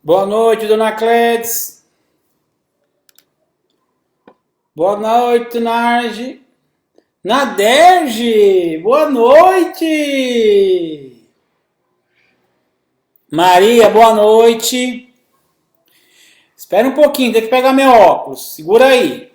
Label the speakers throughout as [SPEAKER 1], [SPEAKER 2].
[SPEAKER 1] Boa noite, dona Cledes. Boa noite, Narge. Naderge, boa noite. Maria, boa noite. Espera um pouquinho, tem que pegar meu óculos. Segura aí.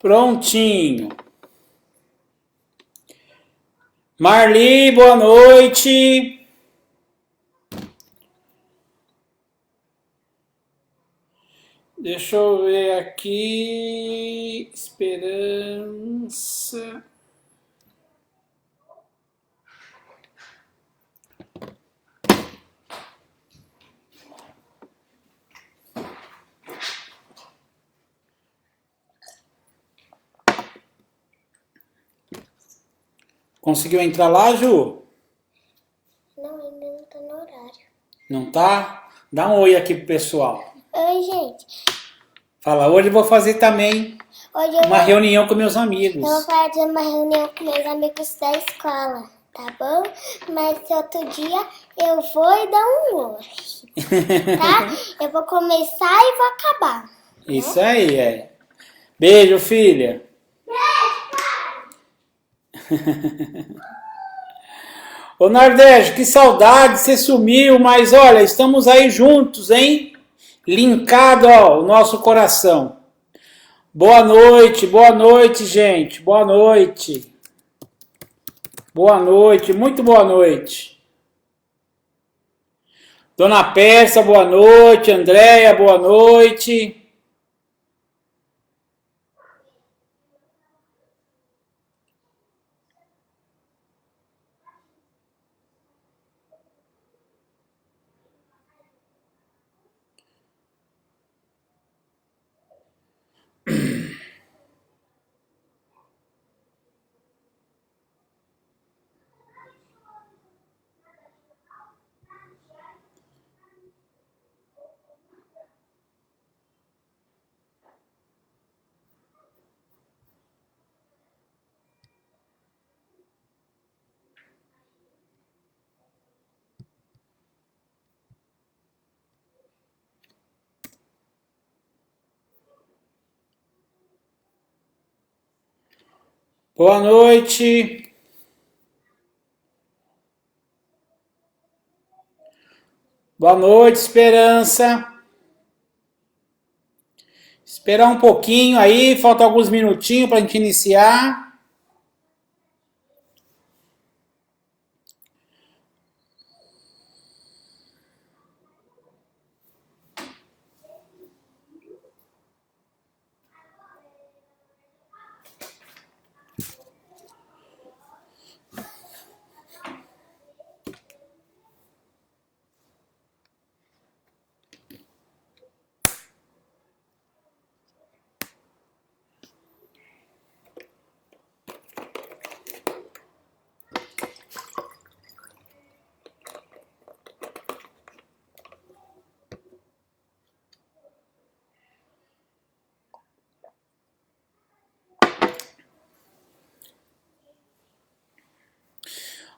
[SPEAKER 1] Prontinho. Marli, boa noite. Deixa eu ver aqui. Esperança. Conseguiu entrar lá, Ju?
[SPEAKER 2] Não, ainda não tá no horário.
[SPEAKER 1] Não tá? Dá um oi aqui pro pessoal.
[SPEAKER 2] Oi, gente.
[SPEAKER 1] Fala, hoje eu vou fazer também
[SPEAKER 2] Hoje eu
[SPEAKER 1] uma
[SPEAKER 2] vou,
[SPEAKER 1] reunião com meus
[SPEAKER 2] eu vou
[SPEAKER 1] amigos.
[SPEAKER 2] fazer uma reunião com meus amigos da escola, tá bom? Mas outro dia eu vou e dar um oi, tá? Eu vou começar e vou acabar.
[SPEAKER 1] Isso aí, é. Beijo, filha. Ô Nordeste, que saudade, você sumiu, mas olha, estamos aí juntos, hein? Linkado, ó, o nosso coração. Boa noite, gente. Boa noite. Boa noite, muito boa noite. Dona Pérsia, boa noite. Andréia, boa noite. Boa noite. Boa noite, Esperança. Esperar um pouquinho aí, falta alguns minutinhos para a gente iniciar.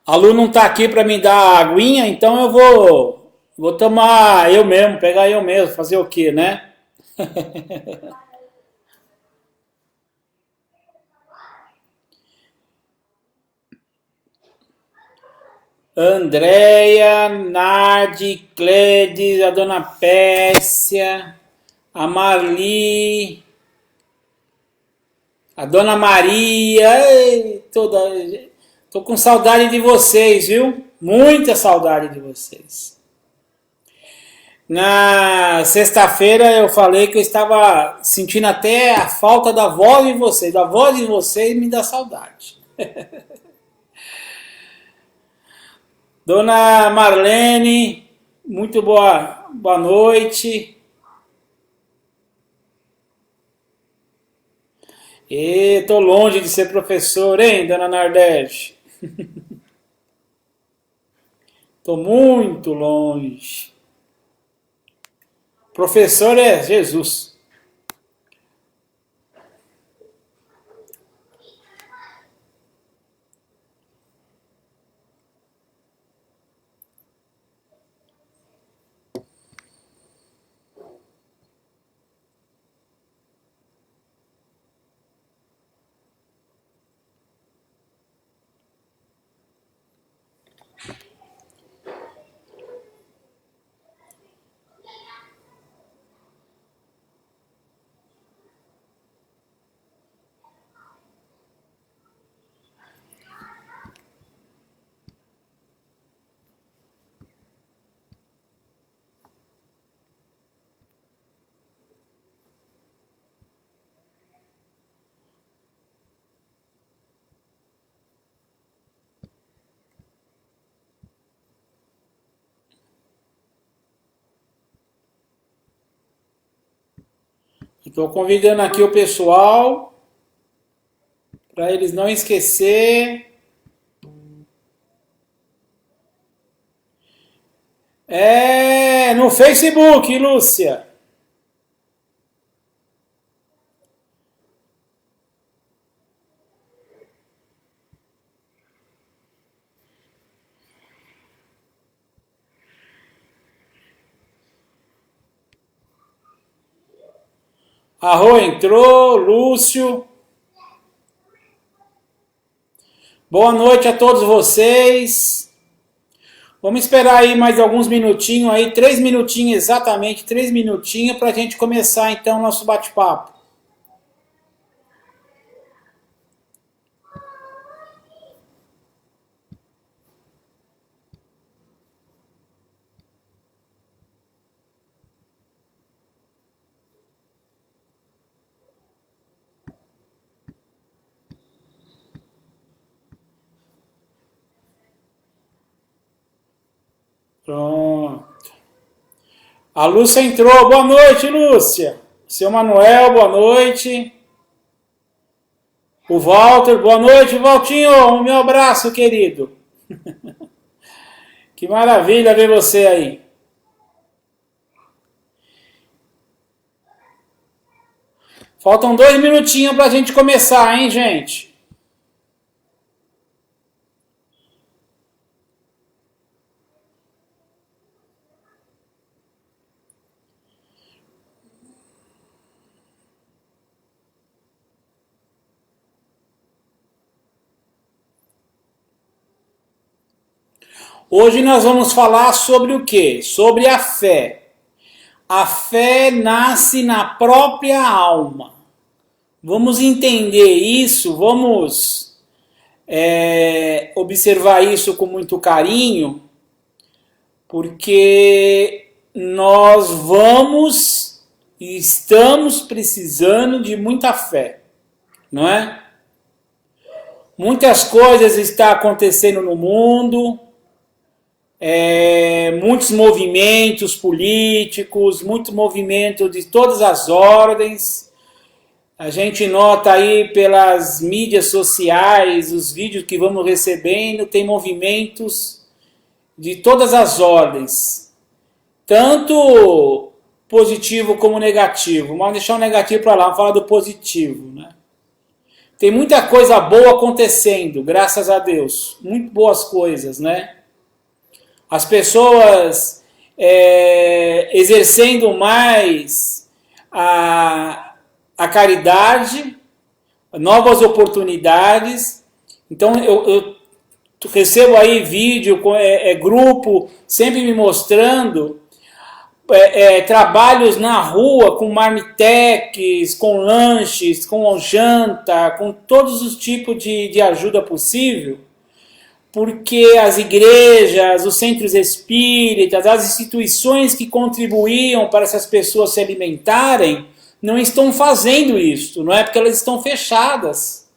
[SPEAKER 1] A Lu não tá aqui para me dar a aguinha, então eu vou tomar eu mesmo, pegar eu mesmo, fazer o quê, né? Andréia, Nardi, Cledes, a Dona Pérsia, a Marli, a Dona Maria, ei, tô com saudade de vocês, viu? Muita saudade de vocês. Na sexta-feira eu falei que eu estava sentindo até a falta da voz de vocês. Da voz de vocês me dá saudade. Dona Marlene, muito boa noite. E tô longe de ser professor, hein, Dona Nardeste? Tô muito longe. Professor é Jesus. Estou convidando aqui o pessoal para eles não esquecer. É no Facebook, Lúcia. Arro entrou, Lúcio. Boa noite a todos vocês. Vamos esperar aí mais alguns minutinhos aí, 3 minutinhos exatamente, 3 minutinhos para a gente começar então o nosso bate-papo. Pronto. A Lúcia entrou. Boa noite, Lúcia. Seu Manuel, boa noite. O Walter, boa noite, Valtinho. Um meu abraço, querido. Que maravilha ver você aí. Faltam 2 minutinhos para a gente começar, hein, gente? Hoje nós vamos falar sobre o quê? Sobre a fé. A fé nasce na própria alma. Vamos entender isso, vamos observar isso com muito carinho, porque nós vamos e estamos precisando de muita fé, não é? Muitas coisas estão acontecendo no mundo, muitos movimentos políticos, muitos movimentos de todas as ordens. A gente nota aí pelas mídias sociais, os vídeos que vamos recebendo, tem movimentos de todas as ordens, tanto positivo como negativo. Vamos deixar o negativo para lá, vamos falar do positivo, né? Tem muita coisa boa acontecendo, graças a Deus, muito boas coisas, né? As pessoas exercendo mais a caridade, novas oportunidades. Então eu recebo aí vídeo, grupo, sempre me mostrando trabalhos na rua com marmitex, com lanches, com janta, com todos os tipos de ajuda possível, porque as igrejas, os centros espíritas, as instituições que contribuíam para essas pessoas se alimentarem, não estão fazendo isso, não é porque elas estão fechadas.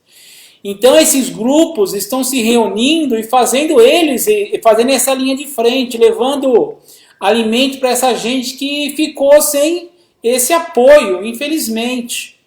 [SPEAKER 1] Então esses grupos estão se reunindo e fazendo essa linha de frente, levando alimento para essa gente que ficou sem esse apoio, infelizmente.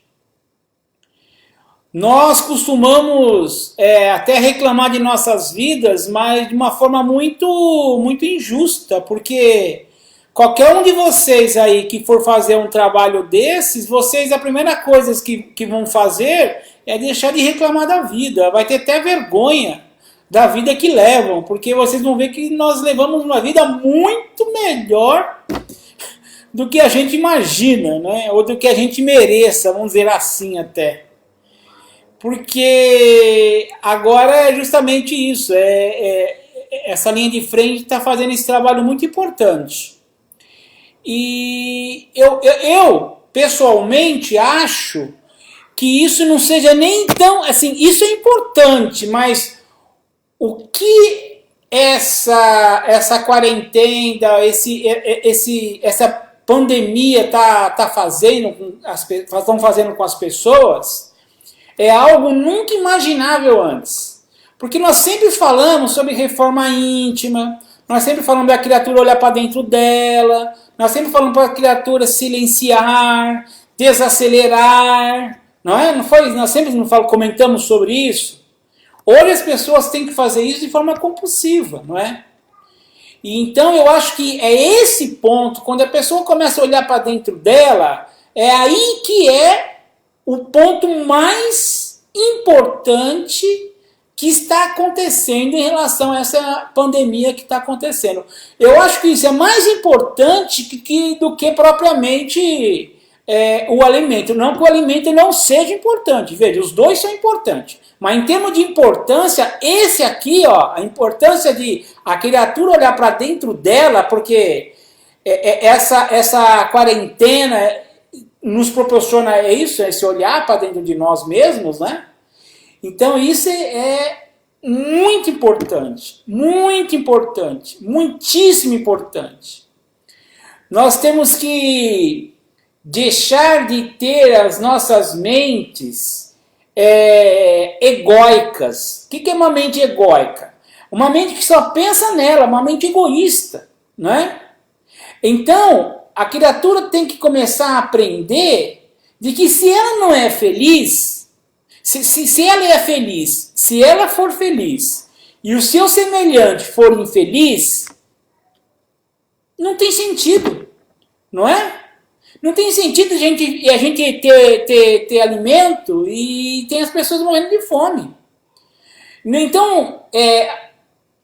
[SPEAKER 1] Nós costumamos até reclamar de nossas vidas, mas de uma forma muito injusta, porque qualquer um de vocês aí que for fazer um trabalho desses, vocês, a primeira coisa que vão fazer é deixar de reclamar da vida, vai ter até vergonha da vida que levam, porque vocês vão ver que nós levamos uma vida muito melhor do que a gente imagina, né? Ou do que a gente mereça, vamos dizer assim até. Porque agora é justamente isso, essa linha de frente está fazendo esse trabalho muito importante. E eu pessoalmente acho que isso não seja nem tão, assim, isso é importante, mas o que essa quarentena, essa pandemia estão fazendo com as pessoas é algo nunca imaginável antes. Porque nós sempre falamos sobre reforma íntima, nós sempre falamos da criatura olhar para dentro dela, nós sempre falamos para a criatura silenciar, desacelerar, não é? Não foi? Nós sempre comentamos sobre isso. Hoje as pessoas têm que fazer isso de forma compulsiva, não é? E então eu acho que é esse ponto, quando a pessoa começa a olhar para dentro dela, é aí que é o ponto mais importante que está acontecendo em relação a essa pandemia que está acontecendo. Eu acho que isso é mais importante do que propriamente o alimento. Não que o alimento não seja importante, veja, os dois são importantes. Mas em termos de importância, esse aqui, ó, a importância de a criatura olhar para dentro dela, porque essa quarentena nos proporciona isso, esse olhar para dentro de nós mesmos, né? Então isso é muito importante, muitíssimo importante. Nós temos que deixar de ter as nossas mentes egóicas. O que é uma mente egóica? Uma mente que só pensa nela, uma mente egoísta, não é? Então, a criatura tem que começar a aprender de que se ela não é feliz, se ela é feliz, se ela for feliz e o seu semelhante for infeliz, não tem sentido, não é? Não tem sentido a gente ter alimento e tem as pessoas morrendo de fome. Então,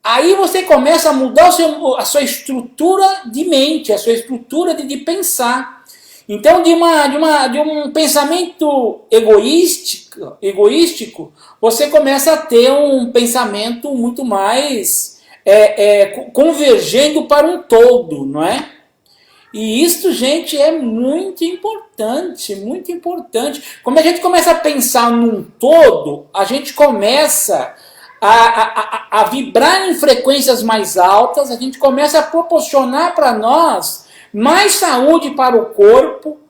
[SPEAKER 1] aí você começa a mudar a sua estrutura de mente, a sua estrutura de pensar. Então, de um pensamento egoístico, você começa a ter um pensamento muito mais convergendo para um todo, não é? E isso, gente, é muito importante, muito importante. Quando a gente começa a pensar num todo, a gente começa a vibrar em frequências mais altas, a gente começa a proporcionar para nós mais saúde para o corpo,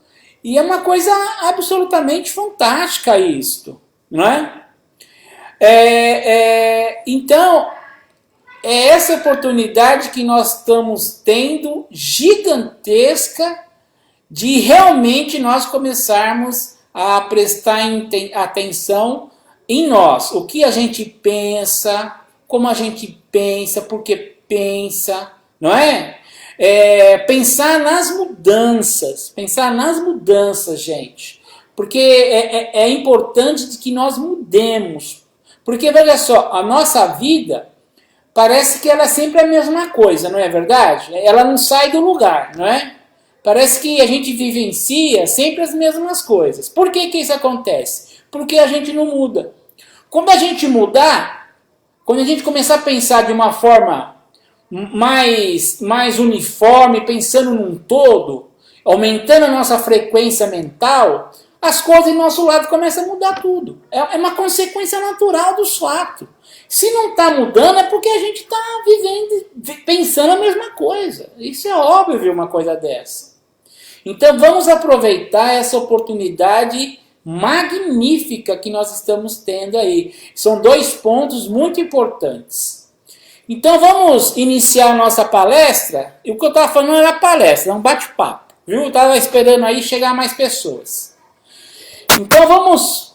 [SPEAKER 1] e é uma coisa absolutamente fantástica isto, não é? Então, é essa oportunidade que nós estamos tendo, gigantesca, de realmente nós começarmos a prestar atenção em nós. O que a gente pensa, como a gente pensa, porque pensa, não é? Pensar nas mudanças, gente. Porque é importante que nós mudemos. Porque, veja só, a nossa vida parece que ela é sempre a mesma coisa, não é verdade? Ela não sai do lugar, não é? Parece que a gente vivencia sempre as mesmas coisas. Por que isso acontece? Porque a gente não muda. Quando a gente mudar, quando a gente começar a pensar de uma forma mais uniforme, pensando num todo, aumentando a nossa frequência mental, as coisas do nosso lado começam a mudar tudo. É uma consequência natural dos fatos. Se não está mudando, é porque a gente está pensando a mesma coisa. Isso é óbvio, uma coisa dessa. Então vamos aproveitar essa oportunidade magnífica que nós estamos tendo aí. São 2 pontos muito importantes. Então vamos iniciar a nossa palestra. E o que eu estava falando não era palestra, era um bate-papo. Viu? Eu estava esperando aí chegar mais pessoas. Então vamos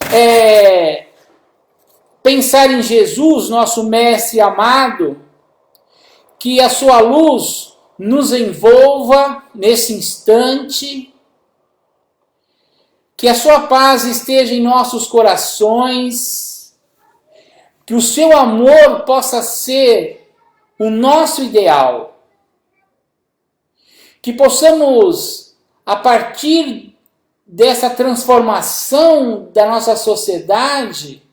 [SPEAKER 1] pensar em Jesus, nosso mestre amado, que a sua luz nos envolva nesse instante, que a sua paz esteja em nossos corações, que o seu amor possa ser o nosso ideal, que possamos, a partir dessa transformação da nossa sociedade,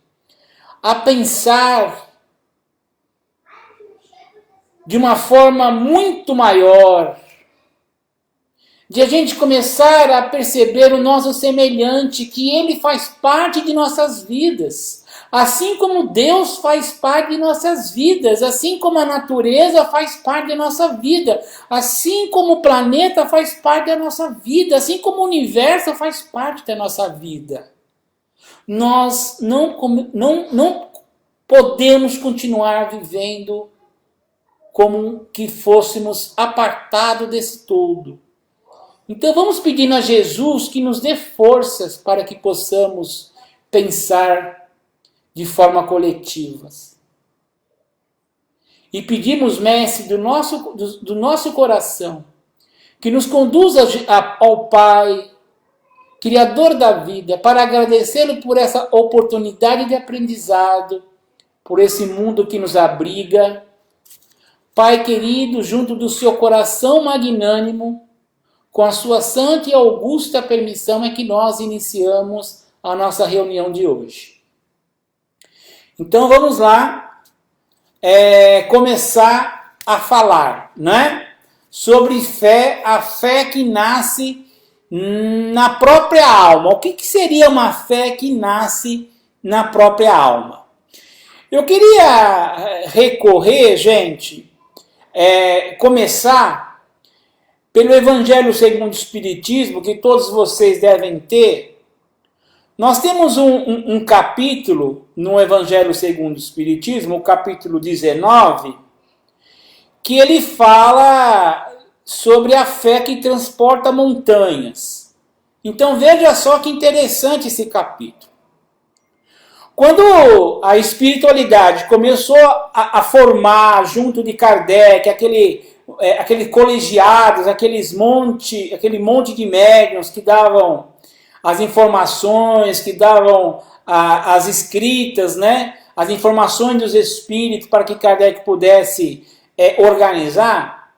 [SPEAKER 1] a pensar de uma forma muito maior, de a gente começar a perceber o nosso semelhante, que ele faz parte de nossas vidas, assim como Deus faz parte de nossas vidas, assim como a natureza faz parte da nossa vida, assim como o planeta faz parte da nossa vida, assim como o universo faz parte da nossa vida. Nós não podemos continuar vivendo como que fôssemos apartados desse todo. Então vamos pedindo a Jesus que nos dê forças para que possamos pensar de forma coletiva. E pedimos, Mestre, do nosso coração, que nos conduza ao Pai, Criador da vida, para agradecê-lo por essa oportunidade de aprendizado, por esse mundo que nos abriga. Pai querido, junto do seu coração magnânimo, com a sua santa e augusta permissão é que nós iniciamos a nossa reunião de hoje. Então vamos lá começar a falar, né? Sobre fé, a fé que nasce na própria alma. O que seria uma fé que nasce na própria alma? Eu queria recorrer, gente, começar pelo Evangelho segundo o Espiritismo, que todos vocês devem ter. Nós temos um capítulo no Evangelho segundo o Espiritismo, o capítulo 19, que ele fala sobre a fé que transporta montanhas. Então veja só que interessante esse capítulo. Quando a espiritualidade começou a formar junto de Kardec aqueles colegiados, aquele monte de médiuns que davam as informações, que davam as escritas, né? As informações dos espíritos para que Kardec pudesse organizar.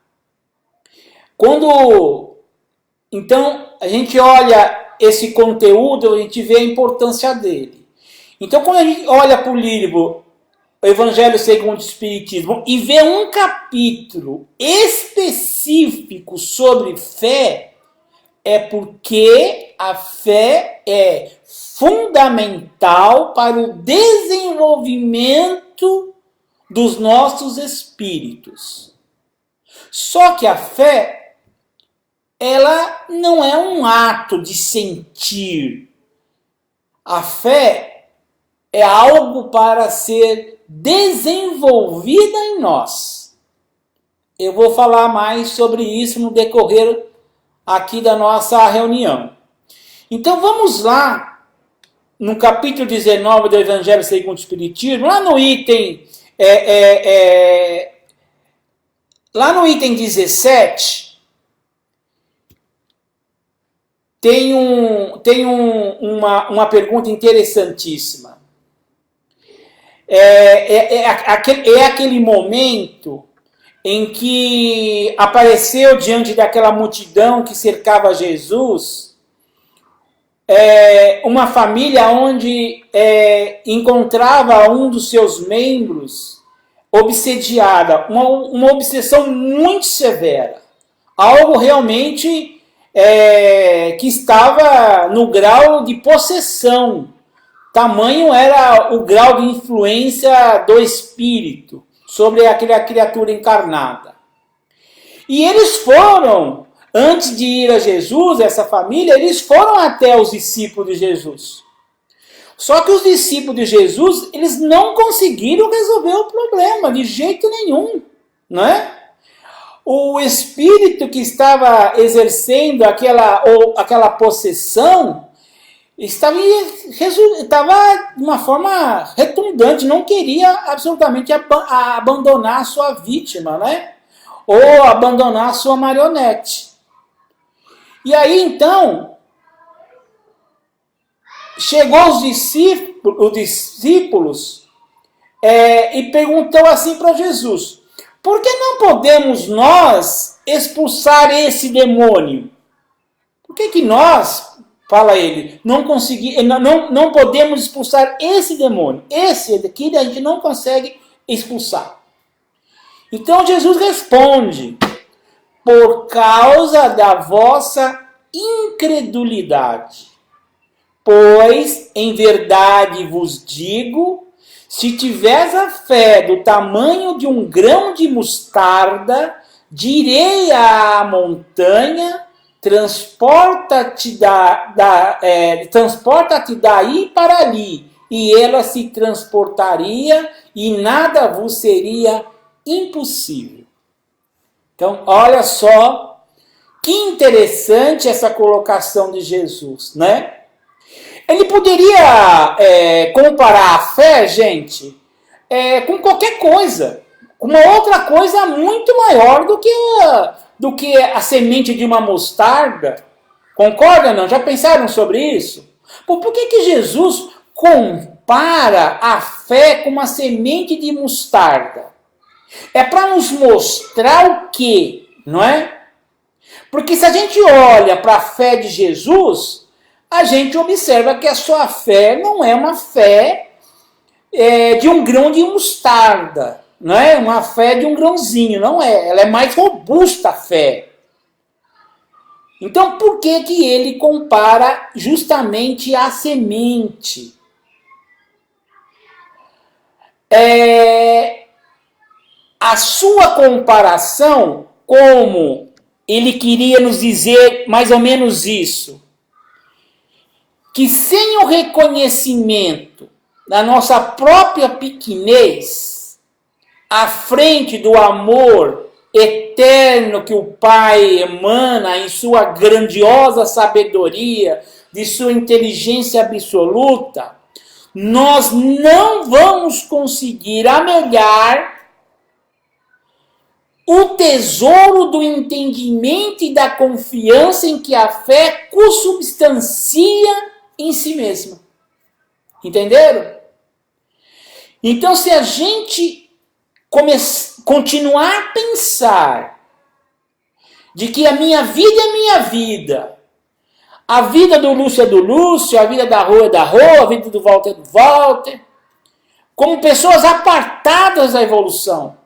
[SPEAKER 1] Então, a gente olha esse conteúdo, a gente vê a importância dele. Então, quando a gente olha para o livro o Evangelho segundo o Espiritismo e vê um capítulo específico sobre fé, é porque a fé é fundamental para o desenvolvimento dos nossos espíritos. Só que a fé, ela não é um ato de sentir. A fé é algo para ser desenvolvida em nós. Eu vou falar mais sobre isso no decorrer aqui da nossa reunião. Então vamos lá, no capítulo 19 do Evangelho segundo o Espiritismo, lá no item 17, tem uma pergunta interessantíssima. É aquele momento em que apareceu diante daquela multidão que cercava Jesus, uma família onde encontrava um dos seus membros obsediada, uma obsessão muito severa, algo realmente que estava no grau de possessão. Tamanho era o grau de influência do espírito sobre aquela criatura encarnada. E eles foram, antes de ir a Jesus, essa família, eles foram até os discípulos de Jesus. Só que os discípulos de Jesus, eles não conseguiram resolver o problema de jeito nenhum, não é? O espírito que estava exercendo aquela possessão estava de uma forma abundante, não queria absolutamente abandonar a sua vítima, né? Ou abandonar a sua marionete. E aí, então, chegou os discípulos e perguntou assim para Jesus: por que não podemos nós expulsar esse demônio? Por que nós, fala ele, não podemos expulsar esse demônio? Esse daqui a gente não consegue expulsar. Então Jesus responde: por causa da vossa incredulidade. Pois, em verdade vos digo, se tiveres a fé do tamanho de um grão de mostarda, direi à montanha: transporta-te daí para ali, e ela se transportaria, e nada vos seria impossível. Então, olha só que interessante essa colocação de Jesus, né? Ele poderia comparar a fé, gente, com qualquer coisa, com uma outra coisa muito maior do que a semente de uma mostarda. Concorda, não? Já pensaram sobre isso? Por que Jesus compara a fé com uma semente de mostarda? É para nos mostrar o quê, não é? Porque se a gente olha para a fé de Jesus, a gente observa que a sua fé não é uma fé de um grão de mostarda, não é uma fé de um grãozinho, não é. Ela é mais robusta a fé. Então, por que ele compara justamente a semente? A sua comparação, como ele queria nos dizer mais ou menos isso, que sem o reconhecimento da nossa própria pequenez, à frente do amor eterno que o Pai emana em sua grandiosa sabedoria, de sua inteligência absoluta, nós não vamos conseguir amelhar o tesouro do entendimento e da confiança em que a fé consubstancia em si mesma. Entenderam? Então, se a gente continuar a pensar de que a minha vida é minha vida, a vida do Lúcio é do Lúcio, a vida da Rô é da Rô, a vida do Walter é do Walter, como pessoas apartadas da evolução,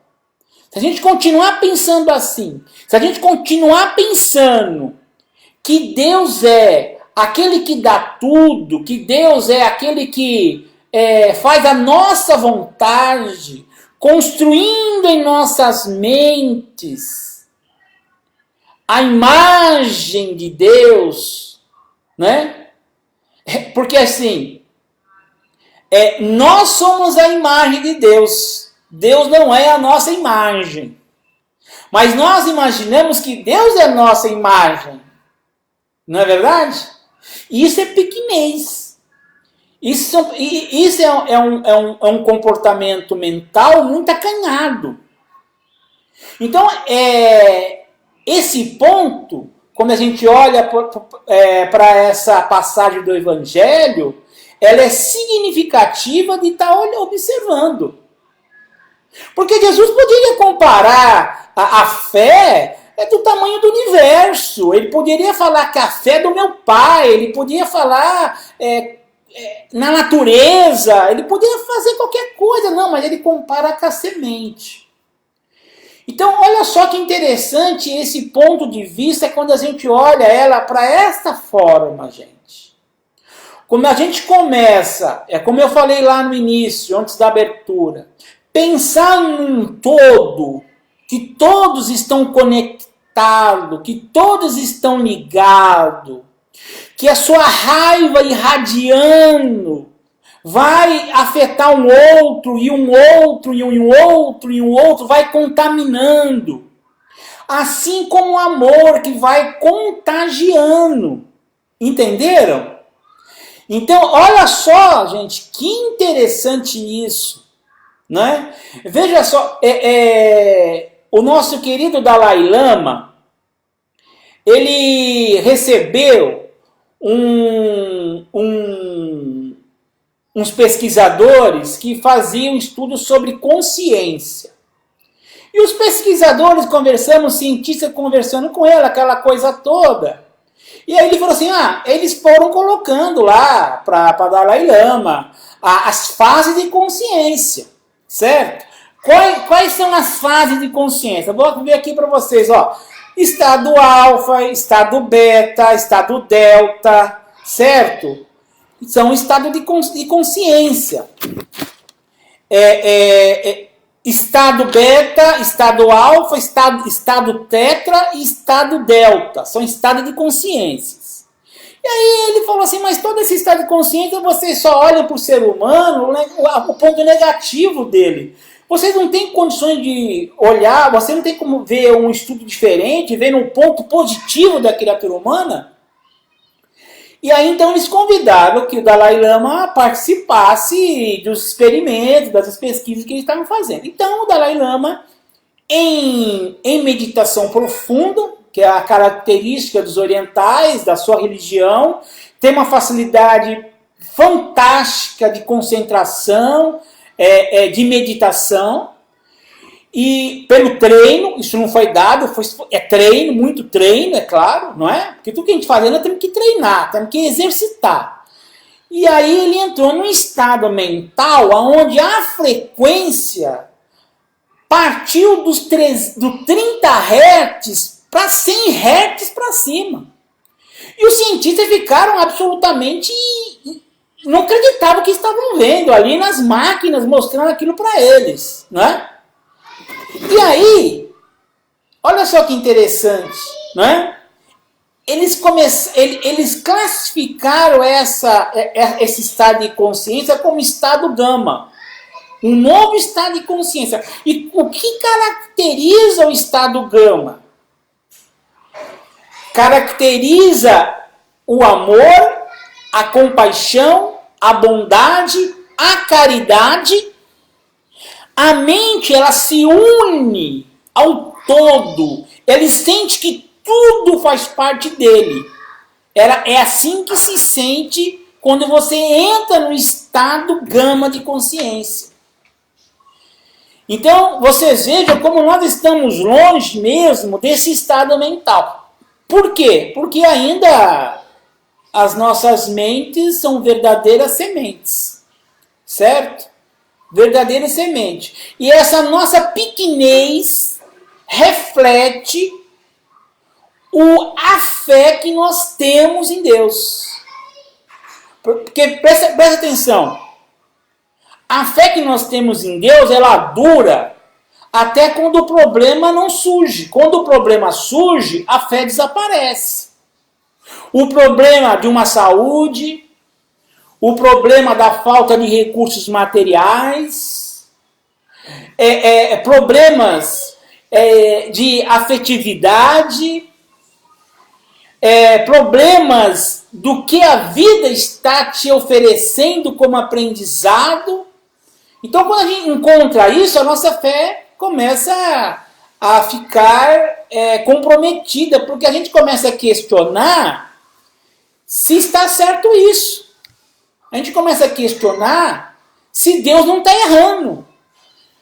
[SPEAKER 1] se a gente continuar pensando assim, se a gente continuar pensando que Deus é aquele que dá tudo, que Deus é aquele que faz a nossa vontade, construindo em nossas mentes a imagem de Deus, né? Porque assim, nós somos a imagem de Deus. Deus não é a nossa imagem. Mas nós imaginamos que Deus é a nossa imagem. Não é verdade? Isso é pequenez. Isso é um comportamento mental muito acanhado. Então, esse ponto, quando a gente olha para essa passagem do Evangelho, ela é significativa de estar observando. Porque Jesus poderia comparar a fé do tamanho do universo. Ele poderia falar que a fé é do meu pai. Ele podia falar na natureza. Ele poderia fazer qualquer coisa. Não, mas ele compara com a semente. Então, olha só que interessante esse ponto de vista quando a gente olha ela para esta forma, gente. Quando a gente começa, como eu falei lá no início, antes da abertura, pensar num todo, que todos estão conectados, que todos estão ligados, que a sua raiva irradiando vai afetar um outro, e um outro, e um outro, e um outro, vai contaminando. Assim como o amor que vai contagiando. Entenderam? Então, olha só, gente, que interessante isso, né? Veja só, o nosso querido Dalai Lama, ele recebeu uns pesquisadores que faziam estudos sobre consciência. E os pesquisadores conversando, os cientistas conversando com ele, aquela coisa toda. E aí ele falou assim, eles foram colocando lá para Dalai Lama as fases de consciência, certo? Quais são as fases de consciência? Vou ver aqui para vocês, ó. Estado alfa, estado beta, estado delta, certo? São estados de consciência. Estado beta, estado alfa, estado tetra e estado delta. São estados de consciências. E aí ele falou assim, mas todo esse estado de consciência vocês só olham para o ser humano, né, o ponto negativo dele. Vocês não têm condições de olhar, você não tem como ver um estudo diferente, ver um ponto positivo da criatura humana? E aí então eles convidaram que o Dalai Lama participasse dos experimentos, das pesquisas que eles estavam fazendo. Então o Dalai Lama, em meditação profunda, que é a característica dos orientais, da sua religião, tem uma facilidade fantástica de concentração, de meditação, e pelo treino, isso não foi dado, é treino, muito treino, é claro, não é? Porque tudo que a gente faz, nós temos que treinar, temos que exercitar. E aí ele entrou num estado mental onde a frequência partiu do 30 Hz para 100 Hz para cima. E os cientistas ficaram absolutamente... não acreditavam o que estavam vendo ali nas máquinas, mostrando aquilo para eles, não é? E aí, olha só que interessante, não é? Eles classificaram esse estado de consciência como estado gama. Um novo estado de consciência. E o que caracteriza o estado gama? Caracteriza o amor, a compaixão, a bondade, a caridade. A mente, ela se une ao todo. Ele sente que tudo faz parte dele. É assim que se sente quando você entra no estado gama de consciência. Então, vocês vejam como nós estamos longe mesmo desse estado mental. Por quê? Porque ainda as nossas mentes são verdadeiras sementes. Certo? Verdadeira semente. E essa nossa pequenez reflete a fé que nós temos em Deus. Porque, presta atenção, a fé que nós temos em Deus, ela dura até quando o problema não surge. Quando o problema surge, a fé desaparece. O problema de uma saúde, o problema da falta de recursos materiais, problemas de afetividade, problemas do que a vida está te oferecendo como aprendizado. Então, quando a gente encontra isso, a nossa fé começa a ficar comprometida, porque a gente começa a questionar se está certo isso. A gente começa a questionar se Deus não está errando.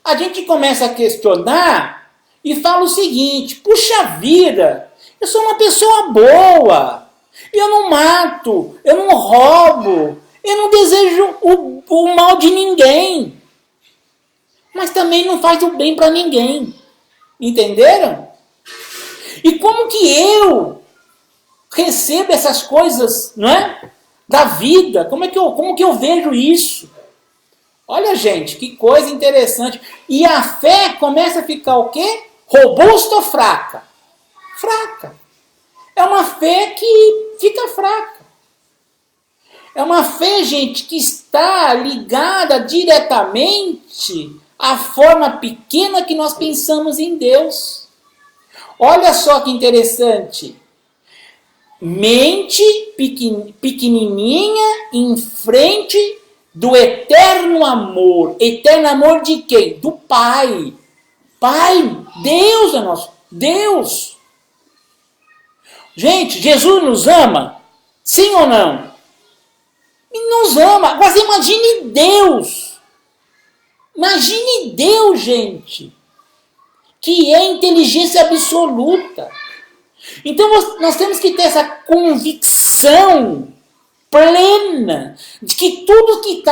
[SPEAKER 1] A gente começa a questionar e fala o seguinte: puxa vida, eu sou uma pessoa boa, eu não mato, eu não roubo, eu não desejo o mal de ninguém, mas também não faz o bem para ninguém. Entenderam? E como que eu recebo essas coisas, não é? Da vida, como que eu vejo isso? Olha, gente, que coisa interessante. E a fé começa a ficar o quê? Robusta ou fraca? Fraca. É uma fé que fica fraca. É uma fé, gente, que está ligada diretamente à forma pequena que nós pensamos em Deus. Olha só que interessante. mente pequenininha em frente do eterno amor. Eterno amor de quem? Do Pai. Pai, Deus é nosso. Deus. Gente, Jesus nos ama? Sim ou não? Ele nos ama. Mas imagine Deus. Imagine Deus, gente. Que é inteligência absoluta. Então nós temos que ter essa convicção plena de que tudo que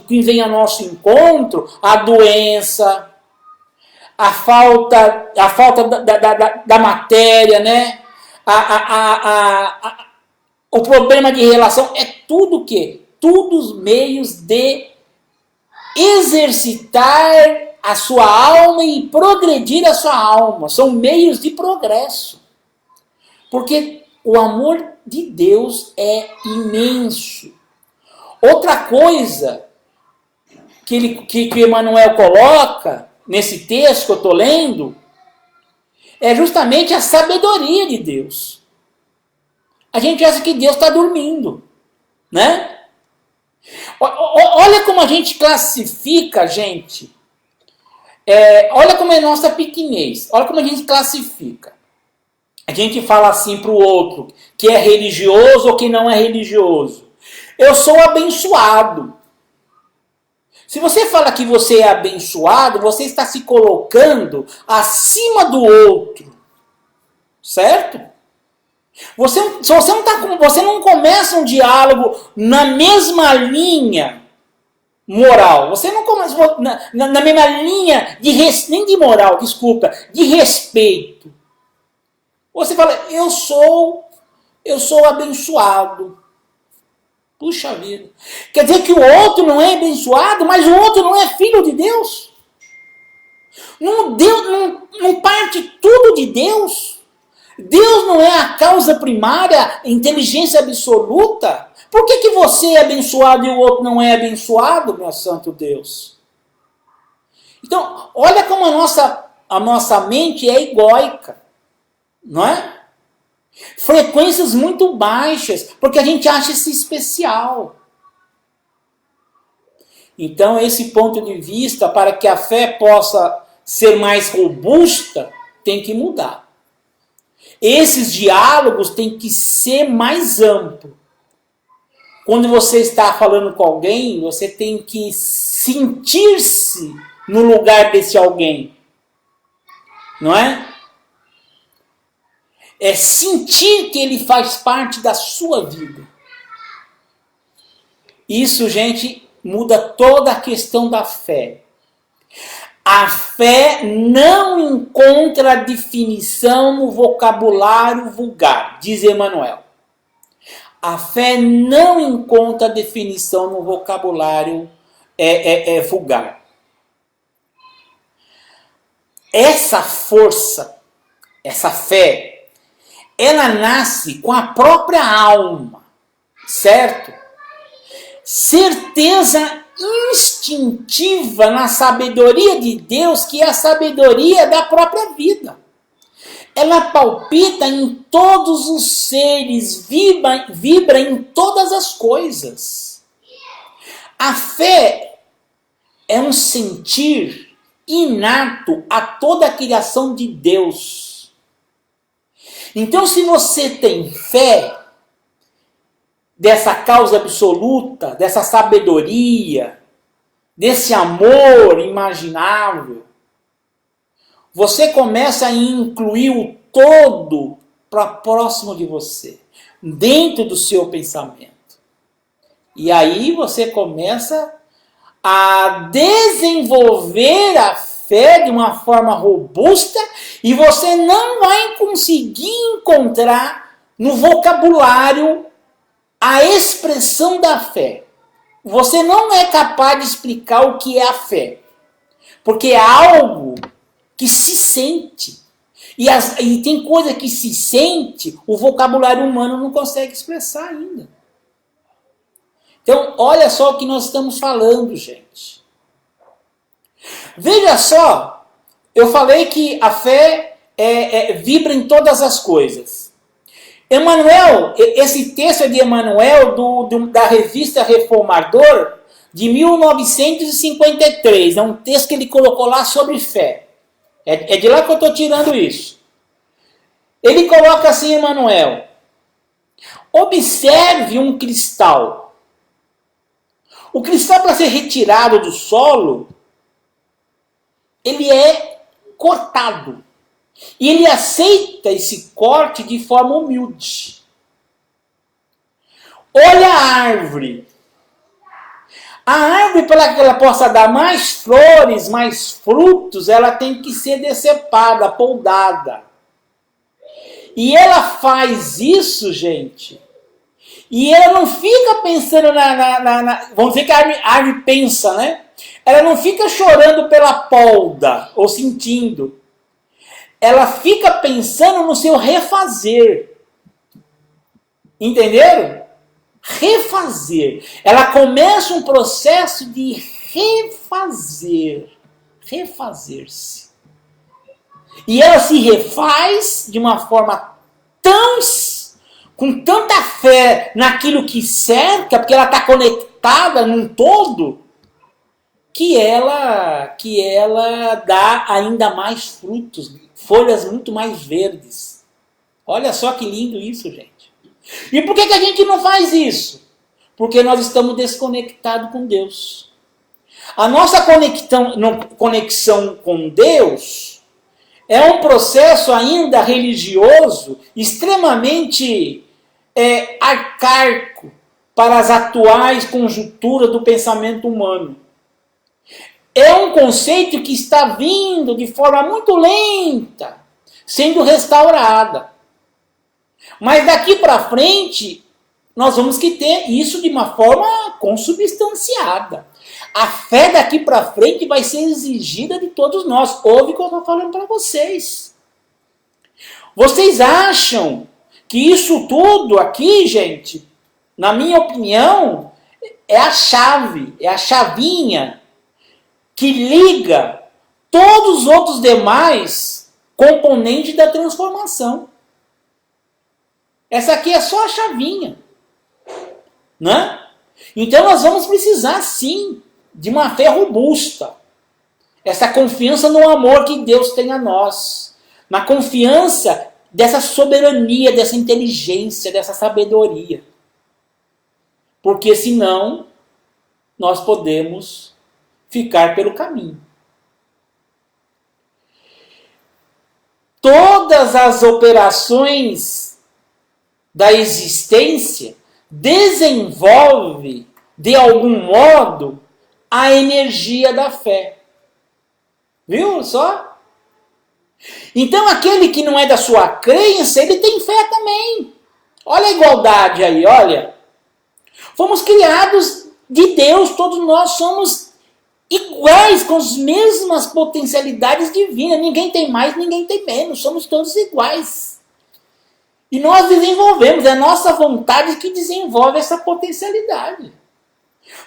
[SPEAKER 1] que vem ao nosso encontro, a doença, a falta da matéria, né? O problema de relação, é tudo o quê? Tudo os meios de exercitar a sua alma e progredir a sua alma. São meios de progresso. Porque o amor de Deus é imenso. Outra coisa que Emmanuel coloca nesse texto que eu estou lendo é justamente a sabedoria de Deus. A gente acha que Deus está dormindo, né? Olha como a gente classifica, gente. Olha como é nossa pequenez. Olha como a gente classifica. A gente fala assim para o outro que é religioso ou que não é religioso. Eu sou abençoado. Se você fala que você é abençoado, você está se colocando acima do outro. Certo? Você não começa um diálogo na mesma linha moral. Você não começa na mesma linha nem de moral, desculpa, de respeito. Você fala, eu sou abençoado. Puxa vida. Quer dizer que o outro não é abençoado, mas o outro não é filho de Deus? Não parte tudo de Deus? Deus não é a causa primária, a inteligência absoluta? Por que você é abençoado e o outro não é abençoado, meu santo Deus? Então, olha como a nossa mente é egóica. Não é? Frequências muito baixas, porque a gente acha isso especial. Então, esse ponto de vista, para que a fé possa ser mais robusta, tem que mudar. Esses diálogos têm que ser mais amplos. Quando você está falando com alguém, você tem que sentir-se no lugar desse alguém. Não é? É sentir que ele faz parte da sua vida. Isso, gente, muda toda a questão da fé. A fé não encontra definição no vocabulário vulgar, diz Emmanuel. A fé não encontra definição no vocabulário vulgar. Essa força, essa fé, ela nasce com a própria alma, certo? Certeza instintiva na sabedoria de Deus, que é a sabedoria da própria vida. Ela palpita em todos os seres, vibra em todas as coisas. A fé é um sentir inato a toda a criação de Deus. Então, se você tem fé dessa causa absoluta, dessa sabedoria, desse amor imaginável, você começa a incluir o todo para próximo de você, dentro do seu pensamento. E aí você começa a desenvolver a fé de uma forma robusta e você não vai conseguir encontrar no vocabulário a expressão da fé. Você não é capaz de explicar o que é a fé, porque é algo que se sente. E tem coisa que se sente, o vocabulário humano não consegue expressar ainda. Então, olha só o que nós estamos falando, gente. Veja só, eu falei que a fé vibra em todas as coisas. Emanuel, esse texto é de Emanuel, da revista Reformador, de 1953. É um texto que ele colocou lá sobre fé. É de lá que eu estou tirando isso. Ele coloca assim, Emanuel: observe um cristal. O cristal, para ser retirado do solo, ele é cortado. E ele aceita esse corte de forma humilde. Olha a árvore. A árvore, para que ela possa dar mais flores, mais frutos, ela tem que ser decepada, poldada. E ela faz isso, gente. E ela não fica pensando vamos dizer que a árvore pensa, né? Ela não fica chorando pela polda, ou sentindo. Ela fica pensando no seu refazer. Entenderam? Refazer. Ela começa um processo de refazer. Refazer-se. E ela se refaz de uma forma com tanta fé naquilo que cerca, porque ela está conectada num todo, que ela dá ainda mais frutos, folhas muito mais verdes. Olha só que lindo isso, gente. E por que a gente não faz isso? Porque nós estamos desconectados com Deus. A nossa conexão com Deus é um processo ainda religioso extremamente arcaico para as atuais conjunturas do pensamento humano. É um conceito que está vindo de forma muito lenta, sendo restaurada. Mas daqui para frente, nós vamos que ter isso de uma forma consubstanciada. A fé daqui para frente vai ser exigida de todos nós. Ouve o que eu estou falando para vocês. Vocês acham que isso tudo aqui, gente, na minha opinião, é a chave, é a chavinha que liga todos os outros demais componentes da transformação. Essa aqui é só a chavinha. Né? Então nós vamos precisar sim de uma fé robusta. Essa confiança no amor que Deus tem a nós. Na confiança dessa soberania, dessa inteligência, dessa sabedoria. Porque senão nós podemos ficar pelo caminho. Todas as operações da existência desenvolve, de algum modo, a energia da fé. Viu só? Então aquele que não é da sua crença, ele tem fé também. Olha a igualdade aí, olha. Fomos criados de Deus, todos nós somos iguais, com as mesmas potencialidades divinas. Ninguém tem mais, ninguém tem menos, somos todos iguais. E nós desenvolvemos, é a nossa vontade que desenvolve essa potencialidade.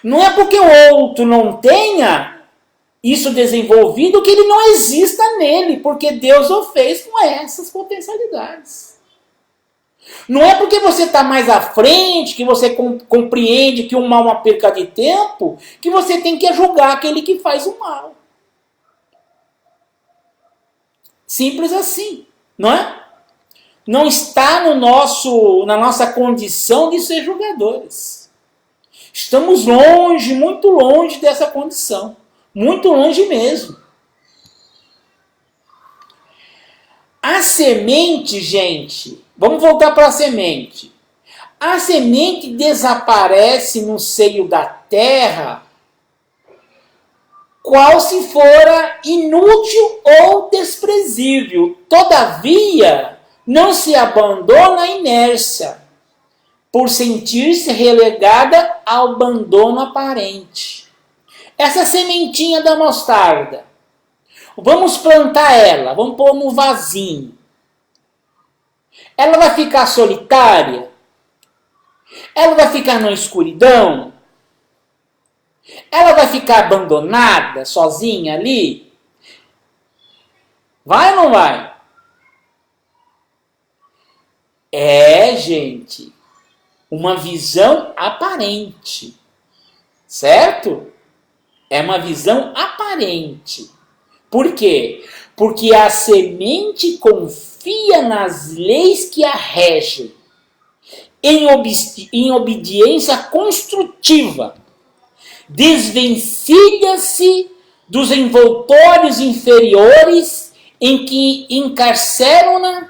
[SPEAKER 1] Não é porque o outro não tenha isso desenvolvido que ele não exista nele, porque Deus o fez com essas potencialidades. Não é porque você está mais à frente, que você compreende que o mal é uma perca de tempo, que você tem que julgar aquele que faz o mal. Simples assim, não é? Não está na nossa condição de ser julgadores. Estamos longe, muito longe dessa condição. Muito longe mesmo. A semente, gente, vamos voltar para a semente. A semente desaparece no seio da terra, qual se fora inútil ou desprezível. Todavia, não se abandona à inércia, por sentir-se relegada ao abandono aparente. Essa sementinha da mostarda, vamos plantar ela, vamos pôr no vasinho. Ela vai ficar solitária? Ela vai ficar na escuridão? Ela vai ficar abandonada, sozinha ali? Vai ou não vai? É, gente, uma visão aparente, certo? É uma visão aparente. Por quê? Porque a semente confia nas leis que a regem, em obediência construtiva, desvencilha-se dos envoltórios inferiores em que encarceram-na,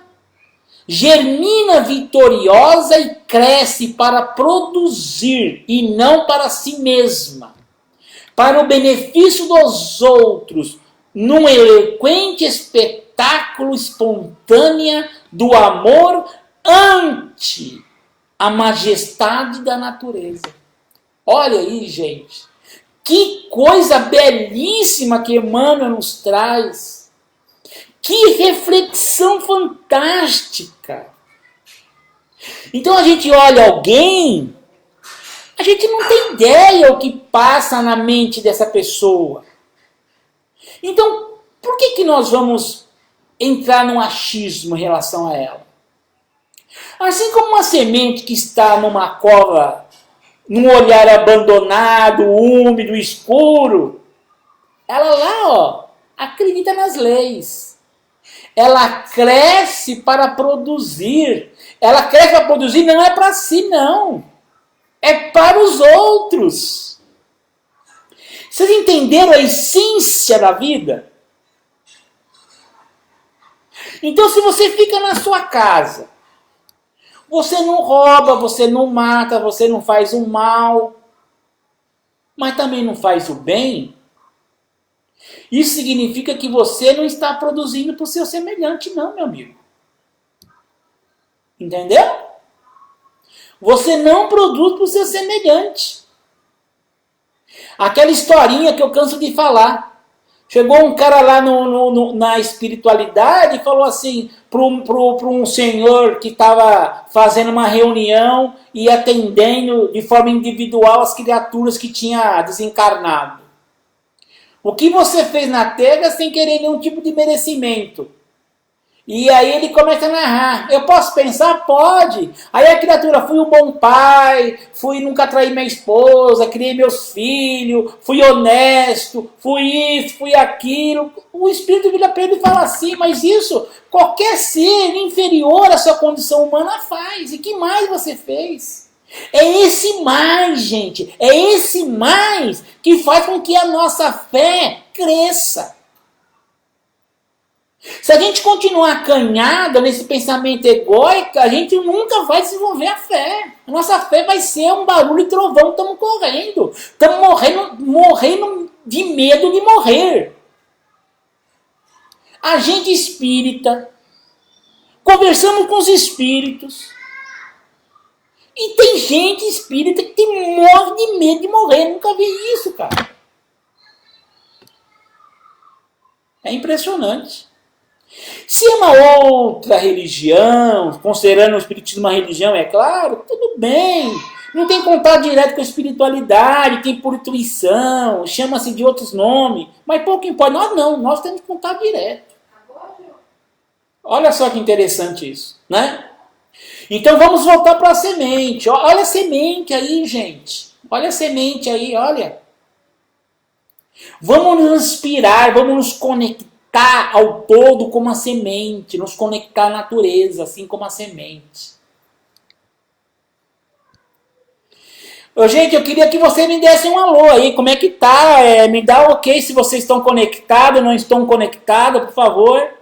[SPEAKER 1] germina vitoriosa e cresce para produzir e não para si mesma, para o benefício dos outros, num eloquente espetáculo espontâneo do amor ante a majestade da natureza. Olha aí, gente, que coisa belíssima que Emmanuel nos traz. Que reflexão fantástica. Então a gente olha alguém, a gente não tem ideia o que passa na mente dessa pessoa. Então, por que nós vamos entrar num achismo em relação a ela? Assim como uma semente que está numa cova, num olhar abandonado, úmido, escuro, ela lá, acredita nas leis. Ela cresce para produzir. Ela cresce para produzir não é para si, não. É para os outros. Vocês entenderam a essência da vida? Então, se você fica na sua casa, você não rouba, você não mata, você não faz o mal, mas também não faz o bem, isso significa que você não está produzindo para o seu semelhante, não, meu amigo. Entendeu? Você não produz para o seu semelhante. Aquela historinha que eu canso de falar. Chegou um cara lá na espiritualidade e falou assim para um senhor que estava fazendo uma reunião e atendendo de forma individual as criaturas que tinha desencarnado. O que você fez na Terra sem querer nenhum tipo de merecimento? E aí ele começa a narrar. Eu posso pensar? Pode. Aí a criatura, fui um bom pai, nunca traí minha esposa, criei meus filhos, fui honesto, fui isso, fui aquilo. O espírito vira para ele e fala assim, mas isso qualquer ser inferior à sua condição humana faz. E que mais você fez? É esse mais, gente, é esse mais que faz com que a nossa fé cresça. Se a gente continuar acanhada nesse pensamento egóico, a gente nunca vai desenvolver a fé. A nossa fé vai ser um barulho e trovão, estamos correndo. Estamos morrendo de medo de morrer. A gente espírita, conversamos com os espíritos, e tem gente espírita que morre de medo de morrer. Eu nunca vi isso, cara. É impressionante. Se é uma outra religião, considerando o espiritismo uma religião, é claro, tudo bem. Não tem contato direto com a espiritualidade, tem por intuição, chama-se de outros nomes. Mas pouco importa. Nós não, nós temos contato direto. Olha só que interessante isso, né? Então vamos voltar para a semente. Olha a semente aí, gente. Olha a semente aí, olha. Vamos nos inspirar, vamos nos conectar ao todo como a semente, nos conectar à natureza, assim como a semente. Gente, eu queria que você me desse um alô aí, como é que tá? Me dá um ok se vocês estão conectados, não estão conectados, por favor.